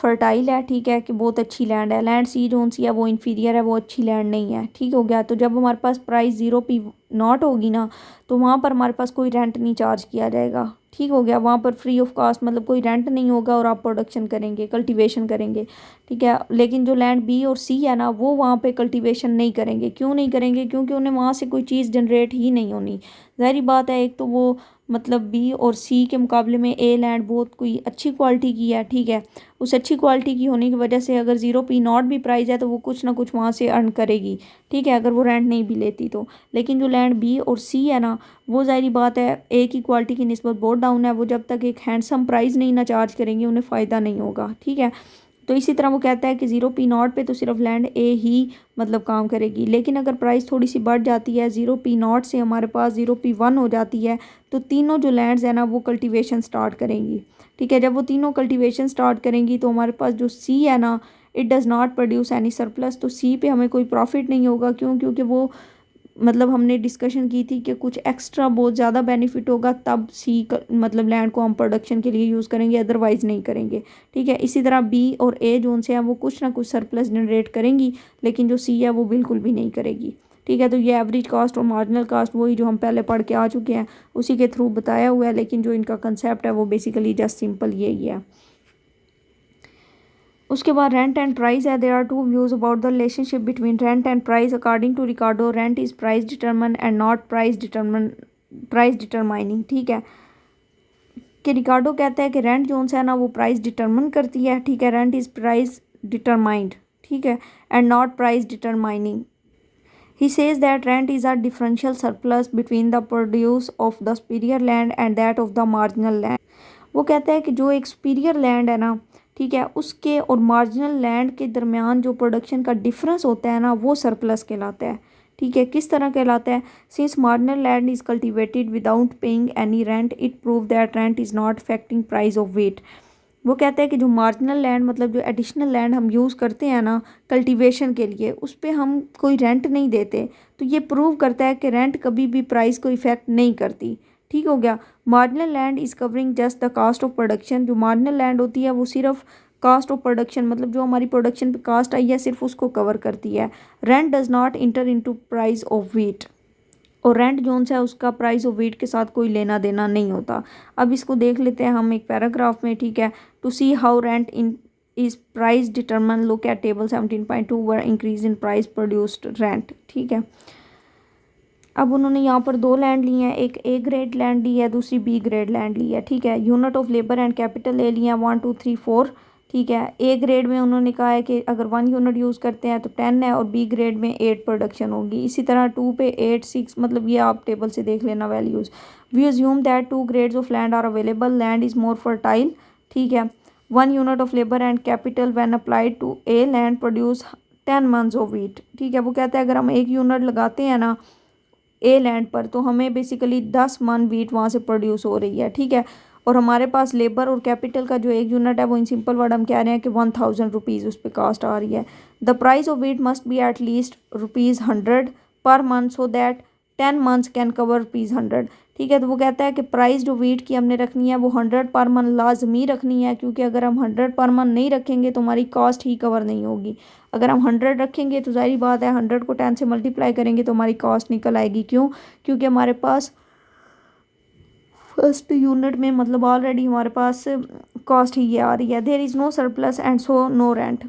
फर्टाइल है, ठीक है, कि बहुत अच्छी लैंड है। लैंड सी जोन सी है वो इन्फीरियर है, वो अच्छी लैंड नहीं है, ठीक हो गया। तो जब हमारे पास प्राइस 0 P0 होगी ना, तो वहाँ पर हमारे पास कोई रेंट नहीं चार्ज किया जाएगा, ठीक हो गया। वहाँ पर फ्री ऑफ कास्ट मतलब कोई रेंट नहीं होगा और आप प्रोडक्शन करेंगे, कल्टीवेशन करेंगे, ठीक है। लेकिन जो लैंड बी और सी है ना, वो वहाँ पे कल्टीवेशन नहीं करेंगे। क्यों नहीं करेंगे? क्योंकि उन्हें वहाँ से कोई चीज़ जनरेट ही नहीं होनी। ज़ाहिर बात है, एक तो वो मतलब बी और सी के मुकाबले में ए लैंड बहुत कोई अच्छी क्वालिटी की है, ठीक है। उस अच्छी क्वालिटी की होने की वजह से अगर 0 P0 भी प्राइस है तो वो कुछ ना कुछ वहाँ से अर्न करेगी, ठीक है, अगर वो रेंट नहीं भी लेती तो। लेकिन जो लैंड बी और सी है ना, वो ज़ाहिर बात है ए की क्वालिटी की निस्बत बहुत डाउन है। वो जब तक एक हैंडसम प्राइस नहीं ना चार्ज करेंगे उन्हें फ़ायदा नहीं होगा, ठीक है। तो इसी तरह वो कहता है कि 0 P0 पे तो सिर्फ लैंड ए ही मतलब काम करेगी। लेकिन अगर प्राइस थोड़ी सी बढ़ जाती है, 0 P0 से हमारे पास 0 P1 हो जाती है, तो तीनों जो लैंड्स हैं ना वो कल्टीवेशन स्टार्ट करेंगी, ठीक है। जब वो तीनों कल्टीवेशन स्टार्ट करेंगी तो हमारे पास जो सी है ना, it does not produce any surplus. तो सी पे हमें कोई प्रॉफिट नहीं होगा। क्यों? क्योंकि वो मतलब हमने डिस्कशन की थी कि कुछ एक्स्ट्रा बहुत ज़्यादा बेनिफिट होगा तब मतलब लैंड को हम प्रोडक्शन के लिए यूज़ करेंगे, अदरवाइज़ नहीं करेंगे, ठीक है। इसी तरह बी और ए जोन से हैं वो कुछ ना कुछ सरप्लस जनरेट करेंगी, लेकिन जो सी है वो बिल्कुल भी नहीं करेगी, ठीक है। तो ये एवरेज कास्ट और मार्जिनल कास्ट वही जो हम पहले पढ़ के आ चुके हैं उसी के थ्रू बताया हुआ है। लेकिन जो इनका कंसेप्ट है वो बेसिकली जस्ट सिंपल यही है। उसके बाद रेंट एंड प्राइस है। There are two views about the relationship between rent and price. According to Ricardo, rent is price determine and not price determining, ठीक है। कि रिकार्डो कहता है कि रेंट जोन है ना वो प्राइस डिटरमन करती है, ठीक है। रेंट इज प्राइस डिटरमाइंड, ठीक है, and not price determining. He says that rent is a differential surplus between the produce of the superior land and that of the marginal land. वो कहता है कि जो एक सुपीरियर लैंड है ना, ठीक है, उसके और मार्जिनल लैंड के दरमियान जो प्रोडक्शन का डिफरेंस होता है ना वो सरप्लस कहलाता है, ठीक है। किस तरह कहलाता है? Since marginal land is cultivated without paying any rent, it prove that rent is not affecting price of wheat. वो कहता है कि जो मार्जिनल लैंड मतलब जो एडिशनल लैंड हम यूज़ करते हैं ना कल्टीवेशन के लिए, उस पर हम कोई रेंट नहीं देते, तो ये प्रूव करता है कि रेंट कभी भी प्राइस को इफ़ेक्ट नहीं करती, ठीक हो गया। Marginal land is covering just the cost of production. जो मार्जिनल लैंड होती है वो सिर्फ कास्ट ऑफ प्रोडक्शन मतलब जो हमारी प्रोडक्शन पे कास्ट आई है सिर्फ उसको कवर करती है। Rent does not inter into price of wheat. और रेंट जोन है उसका प्राइस ऑफ व्हीट के साथ कोई लेना देना नहीं होता। अब इसको देख लेते हैं हम एक पैराग्राफ में, ठीक है। To see how rent in is price determined, look at table 17.2 where increase in price produced rent, ठीक है। अब उन्होंने यहाँ पर दो लैंड ली हैं, एक ए ग्रेड लैंड ली है, दूसरी बी ग्रेड लैंड ली है, ठीक है। Unit of labour and capital ले लिया 1 2 3 4, ठीक है। ए ग्रेड में उन्होंने कहा है कि अगर 1 यूनिट यूज़ करते हैं तो 10 है और बी ग्रेड में 8 प्रोडक्शन होगी। इसी तरह 2 पे 8 6 मतलब ये आप टेबल से देख लेना values. We assume that 2 grades of land are available, land is more fertile, ठीक है। 1 unit of labour and capital when applied to a land produce 10 months of wheat, ठीक है। वो कहता है अगर हम 1 यूनिट लगाते हैं ना ए लैंड पर तो हमें बेसिकली 10 मन व्हीट वहाँ से प्रोड्यूस हो रही है, ठीक है। और हमारे पास लेबर और कैपिटल का जो 1 यूनिट है वो इन सिंपल वर्ड हम कह रहे हैं कि 1000 रुपीज़ उस पर कास्ट आ रही है। The price of wheat must be at least ₹100 per month so that 10 months can cover ₹100, ठीक है। तो वो कहता है कि प्राइस जो व्हीट की हमने रखनी है वो 100 पर मंथ लाजमी रखनी है, क्योंकि अगर हम 100 पर मंथ नहीं रखेंगे तो हमारी कॉस्ट ही कवर नहीं होगी। अगर हम 100 रखेंगे तो जाहिर बात है 100 को 10 से मल्टीप्लाई करेंगे तो हमारी कॉस्ट निकल आएगी। क्यों? क्योंकि हमारे पास फर्स्ट यूनिट में मतलब ऑलरेडी हमारे पास कॉस्ट ही ये आ रही है। There is no surplus and so no rent.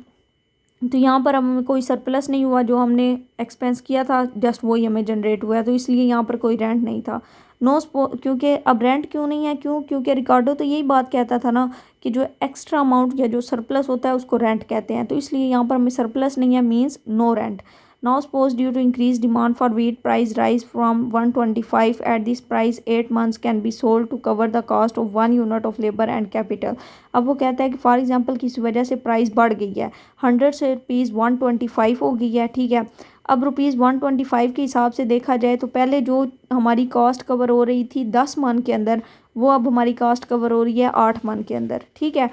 तो यहाँ पर हमें कोई सरप्लस नहीं हुआ, जो हमने एक्सपेंस किया था जस्ट वही हमें जनरेट हुआ है, तो इसलिए यहाँ पर कोई रेंट नहीं था। क्योंकि अब रेंट क्यों नहीं है? क्यों? क्योंकि रिकार्डो तो यही बात कहता था ना कि जो एक्स्ट्रा अमाउंट या जो सरप्लस होता है उसको रेंट कहते हैं, तो इसलिए यहाँ पर हमें सरप्लस नहीं है, means no rent. Now suppose due to increased demand for wheat, price rise from 125 at this price 8 months can be sold to cover the cost of 1 unit of labor and capital। अब वो कहता है कि फॉर एग्जांपल किसी वजह से प्राइस बढ़ गई है, 100 से ₹125 हो गई है, ठीक है। अब ₹125 के हिसाब से देखा जाए तो पहले जो हमारी कॉस्ट कवर हो रही थी 10 मंथ के अंदर, वो अब हमारी कॉस्ट कवर हो रही है 8 मंथ के अंदर, ठीक है।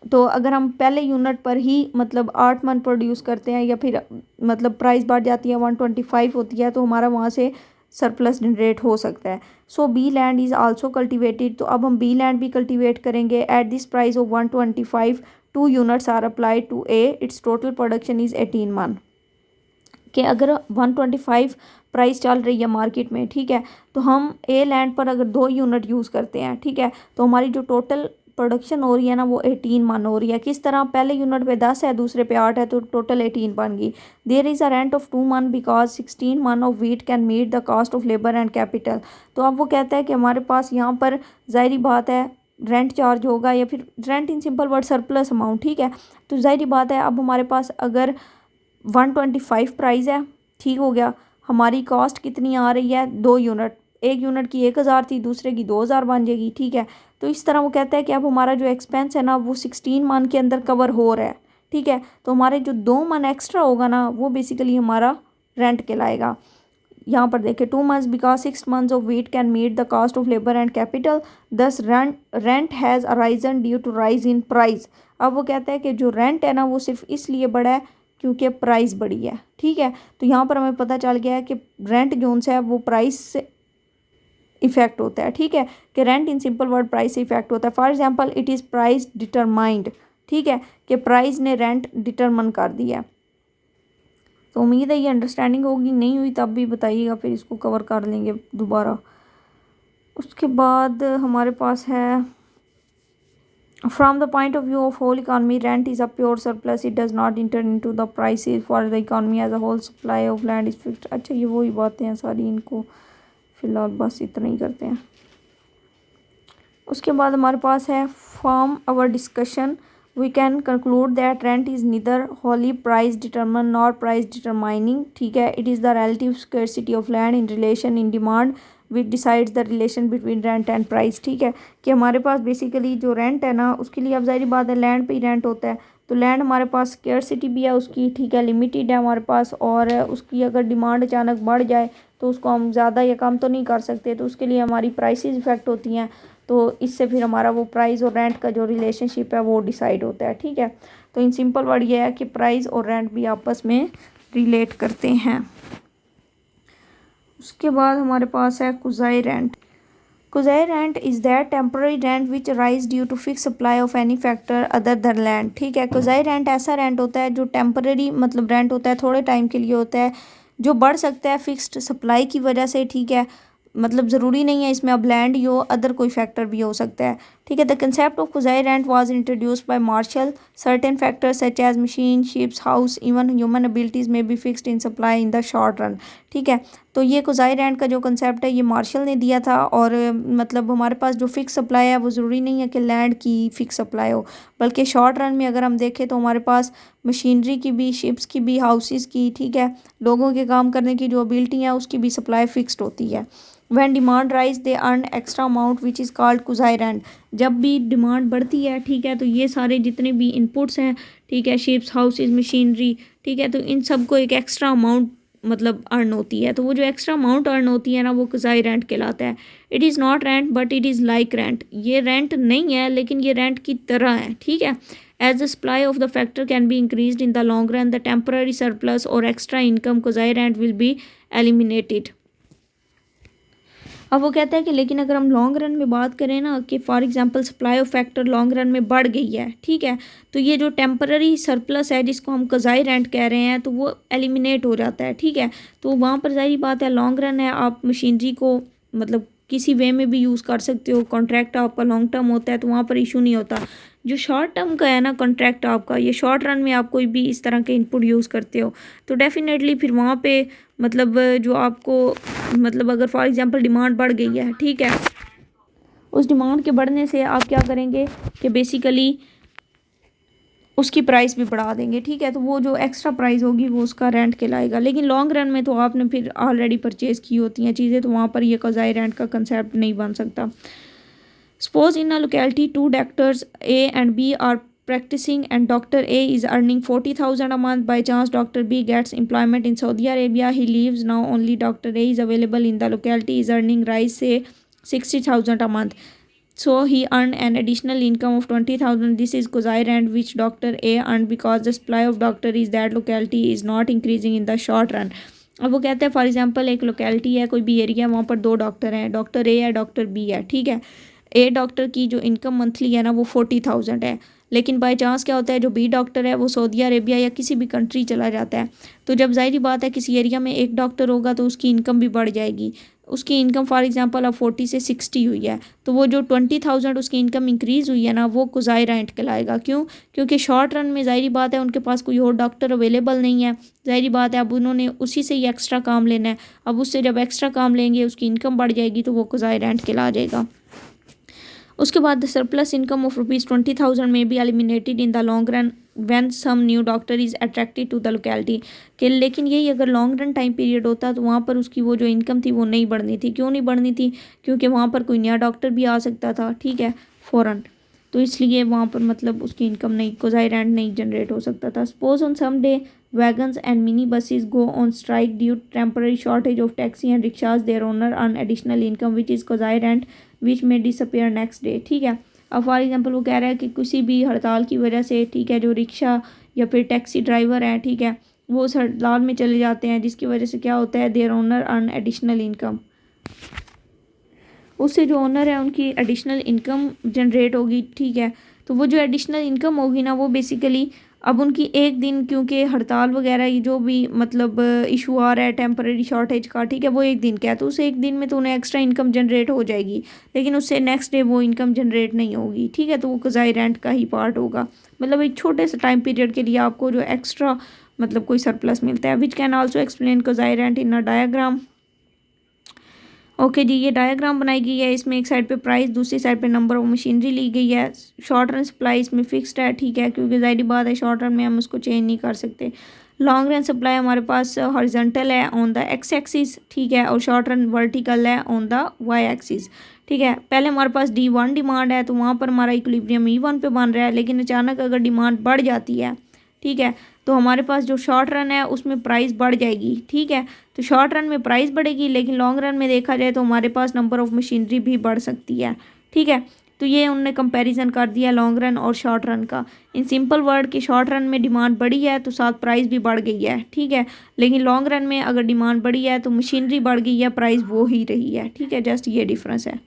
तो अगर हम पहले यूनिट पर ही मतलब 8 मन प्रोड्यूस करते हैं या फिर मतलब प्राइस बढ़ जाती है 125 होती है तो हमारा वहाँ से सरप्लस जनरेट हो सकता है। So B land is also cultivated, तो अब हम बी लैंड भी कल्टिवेट करेंगे at this price of 125 2 units are applied to A, its total production is 18 मन। कि अगर 125 प्राइस चल रही है मार्केट में, ठीक है, तो हम ए लैंड पर अगर 2 यूनिट यूज़ करते हैं, ठीक है, तो हमारी जो टोटल प्रोडक्शन हो रही है ना वो 18 मन हो रही है। किस तरह? पहले यूनिट पे 10 है, दूसरे पे 8 है, तो टोटल 18 बन गई। There is a rent of 2 maund because 16 maund of wheat can meet the cost of labour and capital. तो अब वो कहता है कि हमारे पास यहाँ पर ज़ाहिरी बात है रेंट चार्ज होगा, या फिर rent in simple word surplus amount, ठीक है। तो ज़ाहिरी बात है अब हमारे पास अगर 125 प्राइस है, ठीक हो गया, हमारी कॉस्ट कितनी आ रही है? 2 यूनिट, एक यूनिट की 1000 थी, दूसरे की 2000 बन जाएगी, ठीक है। तो इस तरह वो कहता है कि अब हमारा जो एक्सपेंस है ना वो 16 मन के अंदर कवर हो रहा है, ठीक है। तो हमारे जो 2 मन एक्स्ट्रा होगा ना वो बेसिकली हमारा रेंट कहलाएगा। यहाँ पर देखें 2 months because 6 months of wheat can meet the cost of labour and capital, thus rent has arisen due to rise in price. अब वो कहता है कि जो रेंट है ना वो सिर्फ इसलिए बढ़ा है क्योंकि प्राइस बढ़ी है, ठीक है। तो यहाँ पर हमें पता चल गया है कि रेंट जोन से है वो प्राइस से इफेक्ट होता है, ठीक है, कि rent in simple word price से इफेक्ट होता है। For example it is price determined, ठीक है, कि प्राइस ने रेंट डिटरमन कर दिया। तो उम्मीद है ये अंडरस्टैंडिंग होगी, नहीं हुई तब भी बताइएगा, फिर इसको कवर कर लेंगे दोबारा। उसके बाद हमारे पास है From the point of view of whole economy, rent is a pure surplus. It does not enter into the prices for the economy as a whole. Supply of land is fixed. अच्छा ये वही बातें हैं सारी, इनको फ़िलहाल बस इतना ही करते हैं। उसके बाद हमारे पास है from our discussion we can conclude that rent is neither wholly price determined nor price determining, ठीक है। It is the relative scarcity of land in relation in demand which decides the relation between rent and price, ठीक है। कि हमारे पास बेसिकली जो रेंट है ना उसके लिए अब ज़ाहिर बात है लैंड पे ही रेंट होता है, तो लैंड हमारे पास स्केर्सिटी भी है उसकी, ठीक है, लिमिटेड है हमारे पास, और उसकी अगर डिमांड अचानक बढ़ जाए तो उसको हम ज़्यादा या कम तो नहीं कर सकते, तो उसके लिए हमारी प्राइसेस इफेक्ट होती हैं, तो इससे फिर हमारा वो प्राइस और रेंट का जो रिलेशनशिप है वो डिसाइड होता है, ठीक है। तो इन सिंपल वर्ड ये है कि प्राइस और रेंट भी आपस में रिलेट करते हैं। उसके बाद हमारे पास है quasi rent. Quasi rent is that temporary rent which arise due to fix supply of any factor other than land, ठीक है। कुज़ाई रेंट ऐसा रेंट होता है जो टेम्पररी मतलब रेंट होता है, थोड़े टाइम के लिए होता है, जो बढ़ सकता है फिक्स्ड सप्लाई की वजह से, ठीक है। मतलब ज़रूरी नहीं है इसमें अब लैंड ही हो, अदर कोई फैक्टर भी हो सकता है, ठीक है। The concept of quasi rent was introduced by Marshall. Certain factors such as machine, ships, house, even human abilities may be fixed in supply in the short run, ठीक है। तो ये कुज़ाई रेंट का जो कंसेप्ट है ये मार्शल ने दिया था, और मतलब हमारे पास जो फिक्स सप्लाई है वो ज़रूरी नहीं है कि लैंड की फिक्स सप्लाई हो, बल्कि शॉर्ट रन में अगर हम देखें तो हमारे पास मशीनरी की भी, शिप्स की भी, हाउसेस की, ठीक है, लोगों के काम करने की जो एबिलिटी है उसकी भी सप्लाई फिक्स्ड होती है। When demand rise they earn extra amount which is called quasi rent. जब भी डिमांड बढ़ती है, ठीक है, तो ये सारे जितने भी इनपुट्स हैं, ठीक है, शिप्स, हाउसेस, मशीनरी, ठीक है, तो इन सब को एक एक्स्ट्रा अमाउंट मतलब अर्न होती है, तो वो जो एक्स्ट्रा अमाउंट अर्न होती है ना वो कुज़ाई रेंट कहलाता है। It is not rent but it is like rent. ये रेंट नहीं है लेकिन ये रेंट की तरह है, ठीक है। As the supply of the factor can be increased in the long run the temporary surplus और extra income quasi rent will be eliminated. अब वो कहता है कि लेकिन अगर हम लॉन्ग रन में बात करें ना कि for example supply of factor long run में बढ़ गई है, ठीक है, तो ये जो टेम्पररी सरप्लस है जिसको हम कुज़ाई रेंट कह रहे हैं तो वो एलिमिनेट हो जाता है, ठीक है। तो वहाँ पर ज़ाहिर बात है लॉन्ग रन है, आप मशीनरी को मतलब किसी वे में भी यूज़ कर सकते हो, कॉन्ट्रैक्ट आपका लॉन्ग टर्म होता है तो वहाँ पर इशू नहीं होता। जो शॉर्ट टर्म का है ना कॉन्ट्रैक्ट आपका, ये शॉर्ट रन में आप कोई भी इस तरह के इनपुट यूज़ करते हो तो डेफिनेटली फिर वहाँ पे मतलब जो आपको मतलब अगर फॉर एग्जांपल डिमांड बढ़ गई है, ठीक है, उस डिमांड के बढ़ने से आप क्या करेंगे कि बेसिकली उसकी प्राइस भी बढ़ा देंगे, ठीक है, तो वो जो एक्स्ट्रा प्राइस होगी वो उसका रेंट कहलाएगा। लेकिन लॉन्ग रन में तो आपने फिर ऑलरेडी परचेज़ की होती हैं चीज़ें, तो वहाँ पर ये कुज़ाई रेंट का कंसेप्ट नहीं बन सकता। Suppose in a locality two doctors A and B are practicing and Dr. A is earning 40,000 a month. By chance Dr. B gets employment in Saudi Arabia. He leaves now only Dr. A is available in the locality is earning rise say 60,000 a month. So he earned an additional income of 20,000. This is Kuzair rent which Dr. A earned because the supply of doctor is that locality is not increasing in the short run. अब वो कहते हैं फॉर एग्जांपल एक लोकेलिटी है, कोई भी एरिया, वहाँ पर दो डॉक्टर हैं, डॉक्टर ए है, डॉक्टर बी है, ठीक है। ए डॉक्टर की जो इनकम मंथली है ना वो 40,000 है, लेकिन बाई चांस क्या होता है, जो बी डॉक्टर है वो सऊदी अरेबिया या किसी भी कंट्री चला जाता है, तो जब ज़ाहिर बात है किसी एरिया में एक डॉक्टर होगा तो उसकी इनकम भी बढ़ जाएगी। उसकी इनकम फॉर एग्जांपल अब 40 से 60 हुई है, तो वो जो 20,000 उसकी इनकम इंक्रीज़ हुई है ना, वो कुज़ाई रेंट कहलाएगा। क्यों? क्योंकि शॉर्ट रन में ज़ाहिर बात है उनके पास कोई और डॉक्टर अवेलेबल नहीं है, ज़ाहिर बात है अब उन्होंने उसी से ही एक्स्ट्रा काम लेना है। अब उससे जब एक्स्ट्रा काम लेंगे उसकी इनकम बढ़ जाएगी, तो वो कुज़ाई रेंट कहला जाएगा। उसके बाद the surplus income of ₹20,000 may be eliminated in the long run when some new doctor is attracted to the locality के। लेकिन यही अगर लॉन्ग रन टाइम पीरियड होता तो वहाँ पर उसकी वो जो इनकम थी वो नहीं बढ़नी थी। क्यों नहीं बढ़नी थी? क्योंकि वहाँ पर कोई नया डॉक्टर भी आ सकता था, ठीक है, फ़ौरन, तो इसलिए वहाँ पर मतलब उसकी इनकम नहीं, कोज़ाई रेंट नहीं जनरेट हो सकता था। Suppose on some day wagons and mini buses go on strike due to temporary shortage of taxi and rickshaws, their owner earn additional income which is quasi rent which may disappear next day। ठीक है, अब फॉर एग्जांपल वो कह रहा है कि किसी भी हड़ताल की वजह से, ठीक है, जो रिक्शा या फिर टैक्सी ड्राइवर हैं, ठीक है, वो उस हड़ताल में चले जाते हैं, जिसकी वजह से क्या होता है, their owner earn additional income, उससे जो ओनर है उनकी एडिशनल इनकम जनरेट होगी। ठीक है, तो वो जो एडिशनल इनकम होगी ना, वो बेसिकली अब उनकी एक दिन, क्योंकि हड़ताल वगैरह ये जो भी मतलब इशू आ रहा है टेम्परेरी शॉर्टेज का, ठीक है, वो एक दिन का है, तो उस एक दिन में तो उन्हें एक्स्ट्रा इनकम जनरेट हो जाएगी, लेकिन उससे नेक्स्ट डे वो इनकम जनरेट नहीं होगी। ठीक है, तो वो क़ज़ाई रेंट का ही पार्ट होगा। मतलब एक छोटे से टाइम पीरियड के लिए आपको जो एक्स्ट्रा मतलब कोई सरप्लस मिलता है। Which can also explain quasi rent in a diagram. Okay जी, ये डायग्राम बनाई गई है, इसमें एक साइड पे प्राइस, दूसरी साइड पे नंबर ऑफ मशीनरी ली गई है। शॉर्ट रन सप्लाई इसमें फिक्स्ड है, ठीक है, क्योंकि ज़ाहिर बात है शॉर्ट रन में हम उसको चेंज नहीं कर सकते। लॉन्ग रन सप्लाई हमारे पास हॉरिजॉन्टल है ऑन द एक्स एक्सिस, ठीक है, और शॉर्ट रन वर्टिकल है ऑन द वाई एक्सिस। ठीक है, पहले हमारे पास D1 डिमांड है, तो वहाँ पर हमारा इक्विलिब्रियम E1 पे बन रहा है, लेकिन अचानक अगर डिमांड बढ़ जाती है, ठीक है, तो हमारे पास जो शॉर्ट रन है उसमें प्राइस बढ़ जाएगी। ठीक है, तो शॉर्ट रन में प्राइस बढ़ेगी, लेकिन लॉन्ग रन में देखा जाए तो हमारे पास नंबर ऑफ मशीनरी भी बढ़ सकती है। ठीक है, तो ये उन्होंने कंपैरिजन कर दिया लॉन्ग रन और शॉर्ट रन का। इन सिंपल वर्ड कि शॉर्ट रन में डिमांड बढ़ी है तो साथ प्राइस भी बढ़ गई है। ठीक है, लेकिन लॉन्ग रन में अगर डिमांड बढ़ी है तो मशीनरी बढ़ गई है, प्राइस वो ही रही है। ठीक है, जस्ट ये डिफरेंस है।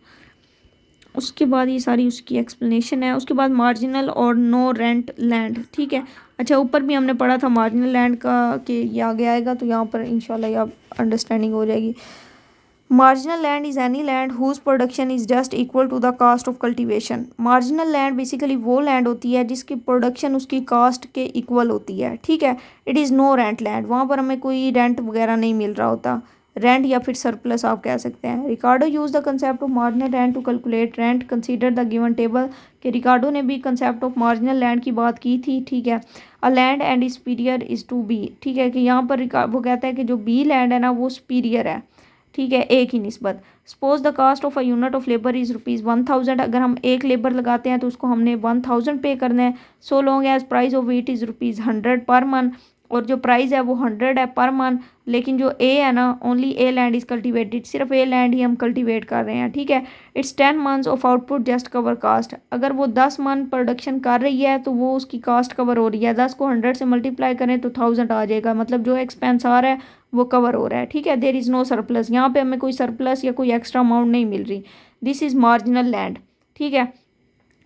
उसके बाद ये सारी उसकी एक्सप्लेनेशन है। उसके बाद मार्जिनल और नो रेंट लैंड। ठीक है, अच्छा, ऊपर भी हमने पढ़ा था मार्जिनल लैंड का कि ये आगे आएगा, तो यहाँ पर इंशाल्लाह ये अंडरस्टैंडिंग हो जाएगी। Marginal land is any land whose production is just equal to the cost of cultivation. Marginal land basically वो लैंड होती है जिसकी प्रोडक्शन उसकी कास्ट के इक्वल होती है। ठीक है, it is no rent land, वहाँ पर हमें कोई रेंट वगैरह नहीं मिल रहा होता, रेंट या फिर सरप्लस आप कह सकते हैं। Ricardo use the concept of marginal rent to calculate rent, consider the given table. कि रिकार्डो ने भी कंसेप्ट ऑफ मार्जिनल लैंड की बात की थी। ठीक है, a land and superior is to be. ठीक है, कि यहाँ पर वो कहता है कि जो बी लैंड है ना वो सुपीरियर है। ठीक है, ए की निस्बत। Suppose the cost of a unit of labour is ₹1,000। अगर हम एक लेबर लगाते हैं तो उसको हमने 1,000 पे करना है। So long as price of wheat is ₹100 per month, और जो प्राइस है वो 100 है पर मंथ। लेकिन जो ए है ना, only a land is cultivated, सिर्फ ए लैंड ही हम कल्टिवेट कर रहे हैं। ठीक है, it's 10 months of output just cover cost. अगर वो 10 मंथ प्रोडक्शन कर रही है तो वो उसकी कास्ट कवर हो रही है। 10 को 100 से मल्टीप्लाई करें तो 1000 आ जाएगा, मतलब जो एक्सपेंस आ रहा है वो कवर हो रहा है। ठीक है, देयर इज़ नो सरप्लस, यहाँ पे हमें कोई सरप्लस या कोई एक्स्ट्रा अमाउंट नहीं मिल रही। This is marginal land. ठीक है,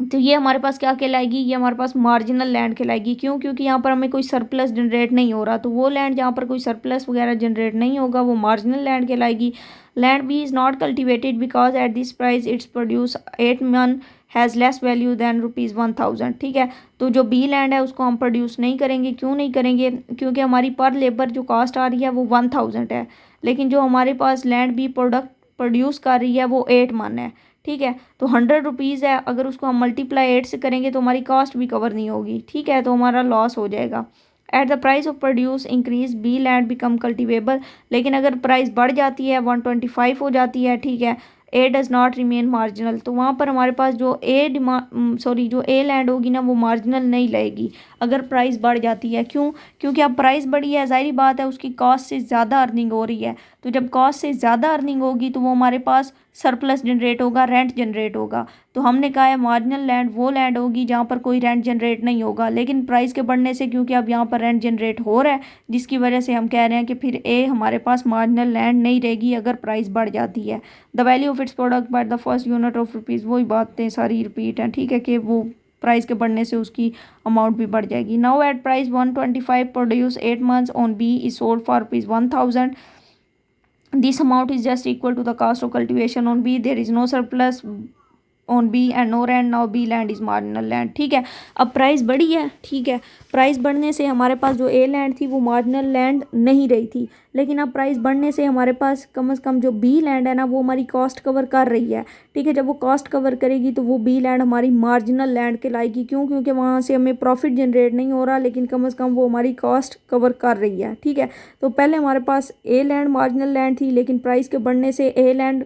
तो ये हमारे पास क्या कहलाएगी, ये हमारे पास मार्जिनल लैंड कहलाएगी। क्यों? क्योंकि यहाँ पर हमें कोई सरप्लस जनरेट नहीं हो रहा, तो वो लैंड जहाँ पर कोई सरप्लस वगैरह जनरेट नहीं होगा वो मार्जिनल लैंड कहलाएगी। Land B is not cultivated because at this price it's produce 8 मन हैज़ लेस वैल्यू दैन ₹1,000। ठीक है, तो जो बी लैंड है उसको हम प्रोड्यूस नहीं करेंगे। क्यों नहीं करेंगे? क्योंकि हमारी पर लेबर जो कास्ट आ रही है वो 1,000 है, लेकिन जो हमारे पास लैंड बी प्रोडक्ट प्रोड्यूस कर रही है वो 8 मन है। ठीक है, तो 100 रुपीज़ है, अगर उसको हम मल्टीप्लाई 8 से करेंगे तो हमारी कॉस्ट भी कवर नहीं होगी। ठीक है, तो हमारा लॉस हो जाएगा। At the price of produce increase B land become cultivable. लेकिन अगर प्राइस बढ़ जाती है 125 हो जाती है, ठीक है, ए डज़ नॉट रिमेन मार्जिनल, तो वहाँ पर हमारे पास जो जो ए लैंड होगी ना वो मार्जिनल नहीं लगेगी अगर प्राइस बढ़ जाती है। क्यों? क्योंकि अब प्राइस बढ़ी है, जाहिर बात है उसकी कॉस्ट से ज़्यादा अर्निंग हो रही है, तो जब कॉस्ट से ज़्यादा अर्निंग होगी तो वो हमारे पास सरप्लस जनरेट होगा, रेंट जनरेट होगा। तो हमने कहा है मार्जिनल लैंड वो लैंड होगी जहाँ पर कोई रेंट जनरेट नहीं होगा, लेकिन प्राइस के बढ़ने से क्योंकि अब यहाँ पर रेंट जनरेट हो रहा है, जिसकी वजह से हम कह रहे हैं कि फिर ए हमारे पास मार्जिनल लैंड नहीं रहेगी अगर प्राइस बढ़ जाती है। The value of its product by the first unit of rupees, वही बातें सारी रिपीट हैं। ठीक है, कि वो प्राइस के बढ़ने से उसकी अमाउंट भी बढ़ जाएगी। Now at price 125 produce 8 months on B is sold for ₹1000. This amount is just equal to the cost of cultivation on B. There is no surplus on B and no rent. Now B land is marginal land. ठीक है, अब प्राइस बढ़ी है, ठीक है, प्राइस बढ़ने से हमारे पास जो A लैंड थी वो मार्जिनल लैंड नहीं रही थी, लेकिन अब प्राइस बढ़ने से हमारे पास कम से कम जो B लैंड है ना वो हमारी कॉस्ट कवर कर रही है। ठीक है, जब वो कॉस्ट कवर करेगी तो वो B लैंड हमारी मार्जिनल लैंड कहलाएगी। क्यों? क्योंकि वहाँ से हमें प्रॉफिट जनरेट नहीं हो रहा, लेकिन कम से कम वो हमारी कॉस्ट कवर कर रही है। ठीक है, तो पहले हमारे पास A लैंड मार्जिनल लैंड थी, लेकिन प्राइस के बढ़ने से A लैंड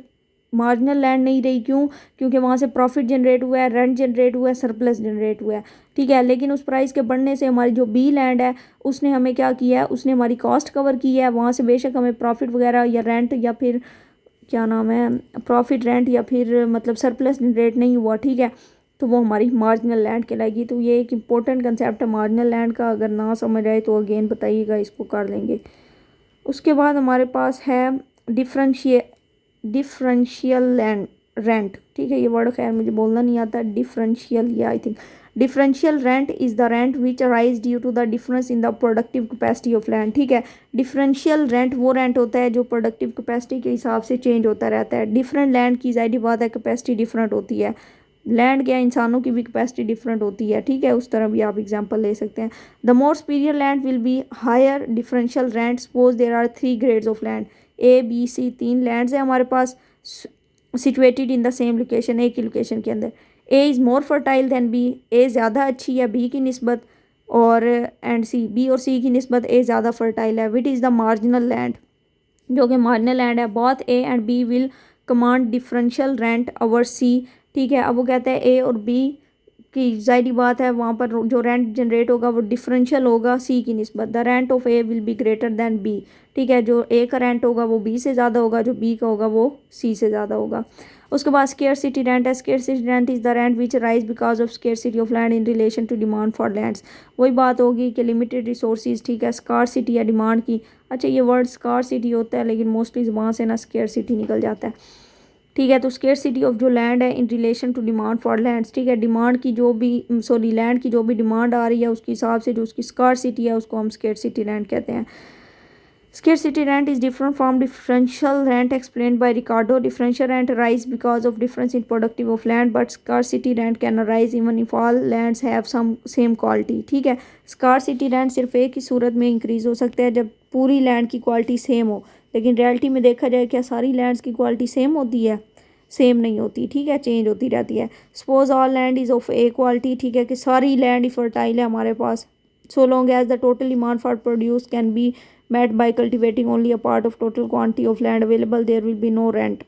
मार्जिनल लैंड नहीं रही। क्यों? क्योंकि वहाँ से प्रॉफिट जनरेट हुआ है, रेंट जनरेट हुआ है, सरप्लस जनरेट हुआ है। ठीक है, लेकिन उस प्राइस के बढ़ने से हमारी जो बी लैंड है उसने हमें क्या किया है, उसने हमारी कॉस्ट कवर की है। वहाँ से बेशक हमें प्रॉफिट वगैरह या रेंट या फिर क्या नाम है, प्रॉफिट रेंट या फिर मतलब सरप्लस जनरेट नहीं हुआ। ठीक है, तो वो हमारी मार्जिनल लैंड कहलाएगी। तो ये एक इम्पोर्टेंट कंसेप्ट है मार्जिनल लैंड का, अगर ना समझ आए तो अगेन बताइएगा, इसको कर लेंगे। उसके बाद हमारे पास है डिफरेंशियल लैंड रेंट। ठीक है, ये वर्ड खैर मुझे बोलना नहीं आता, डिफरेंशियल या I think differential rent is the rent which arise due to the difference in the productive capacity of land. ठीक है, डिफरेंशियल रेंट वो रेंट होता है जो प्रोडक्टिव कैपेसिटी के हिसाब से चेंज होता रहता है। डिफरेंट लैंड की ज़ाहिर बात है कैपेसिटी डिफरेंट होती है, लैंड क्या इंसानों की भी कैपेसिटी डिफरेंट होती है। ठीक है, उस तरह भी आप एग्जांपल ले सकते हैं। The more superior land will be higher differential rent. Suppose there are 3 grades of land, A B C, 3 lands है हमारे पास situated in the same location, एक ही लोकेशन के अंदर। A is more fertile than B, A ज़्यादा अच्छी है B की निस्बत, और एंड C, B और C की निस्बत A ज़्यादा फर्टाइल है। Which is the marginal land, जो कि मार्जिनल लैंड है। Both A and B will command differential rent over C। ठीक है, अब वो कहते हैं A और B की ज़ाहिर बात है वहाँ पर जो रेंट जनरेट होगा वो डिफरेंशियल होगा C की निस्बत। The rent of A will be greater than B। ठीक है, जो A का रेंट होगा वो B से ज़्यादा होगा, जो B का होगा वो C से ज़्यादा होगा। उसके बाद स्केर्सिटी रेंट है। Scarcity rent is the rent which rise because of scarcity of land in relation to demand for lands. वही बात होगी कि लिमिटेड रिसोर्सेज। ठीक है, स्कार्सिटी या डिमांड की, अच्छा ये वर्ड स्कार्सिटी होता है लेकिन मोस्टली वहाँ से ना स्केर्सिटी निकल जाता है। ठीक है, तो स्केर्सिटी ऑफ जो लैंड है in relation to demand for lands. ठीक है, डिमांड की जो भी लैंड की जो भी डिमांड आ रही है उसके हिसाब से जो उसकी स्कार्सिटी है उसको हम स्केर्सिटी रेंट कहते हैं। Scarcity rent is different from differential rent explained by Ricardo. Differential rent arises because of difference in productive of land, but scarcity rent can arise even if all lands have some same quality. ठीक है, scarcity rent सिर्फ एक ही सूरत में इंक्रीज़ हो सकता है जब पूरी लैंड की क्वालिटी सेम हो, लेकिन रियलिटी में देखा जाए क्या सारी लैंड्स की क्वालिटी सेम होती है? सेम नहीं होती। ठीक है, चेंज होती रहती है। Suppose all land is of A quality. ठीक है, कि सारी लैंड ही फर्टाइल है हमारे पास। So long as the total demand for produce can be met by cultivating only a part of total quantity of land available, there will be no rent.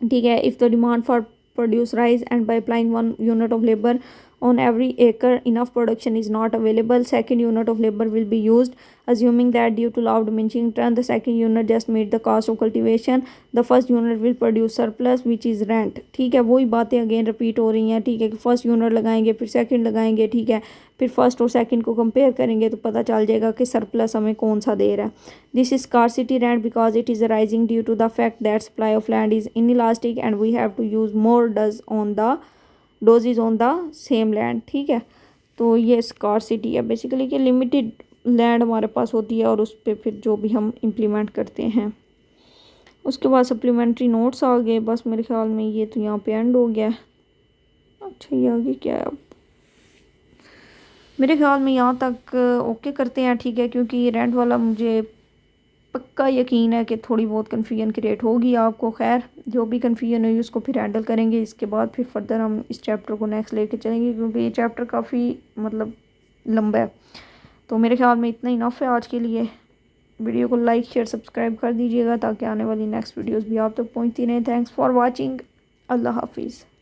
ठीक है, if the demand for produce rise and by applying 1 unit of labor on every acre enough production is not available, second unit of labor will be used, assuming that due to law of diminishing return the second unit just meet the cost of cultivation, the first unit will produce surplus which is rent. ठीक है, वही बातें अगेन रिपीट हो रही हैं। ठीक है, कि फर्स्ट यूनिट लगाएंगे फिर सेकंड लगाएंगे। ठीक है, फिर फर्स्ट और सेकंड को कंपेयर करेंगे तो पता चल जाएगा कि सरप्लस हमें कौन सा दे रहा है। This is scarcity rent because it is arising due to the fact that supply of land is inelastic and we have to use more doses on the same land. ठीक है, तो ये स्कार्सिटी है बेसिकली कि लिमिटेड लैंड हमारे पास होती है और उस पर फिर जो भी हम इम्प्लीमेंट करते हैं। उसके बाद सप्लीमेंट्री नोट्स आ गए। बस मेरे ख्याल में ये तो यहाँ पे एंड हो गया। अच्छा ये आगे क्या है? अब मेरे ख्याल में यहाँ तक ओके करते हैं। ठीक है, क्योंकि ये रेंट वाला मुझे पक्का यकीन है कि थोड़ी बहुत कन्फ्यूजन क्रिएट होगी आपको। खैर जो भी कन्फ्यूजन हुई उसको फिर हैंडल करेंगे। इसके बाद फिर फर्दर हम इस चैप्टर को नेक्स्ट लेके चलेंगे, क्योंकि ये चैप्टर काफ़ी मतलब लंबा है। तो मेरे ख्याल में इतना इनफ है आज के लिए। वीडियो को लाइक शेयर सब्सक्राइब कर दीजिएगा ताकि आने वाली नेक्स्ट वीडियोस भी आप तक पहुंचती रहें। Thanks for watching. अल्लाह हाफिज़।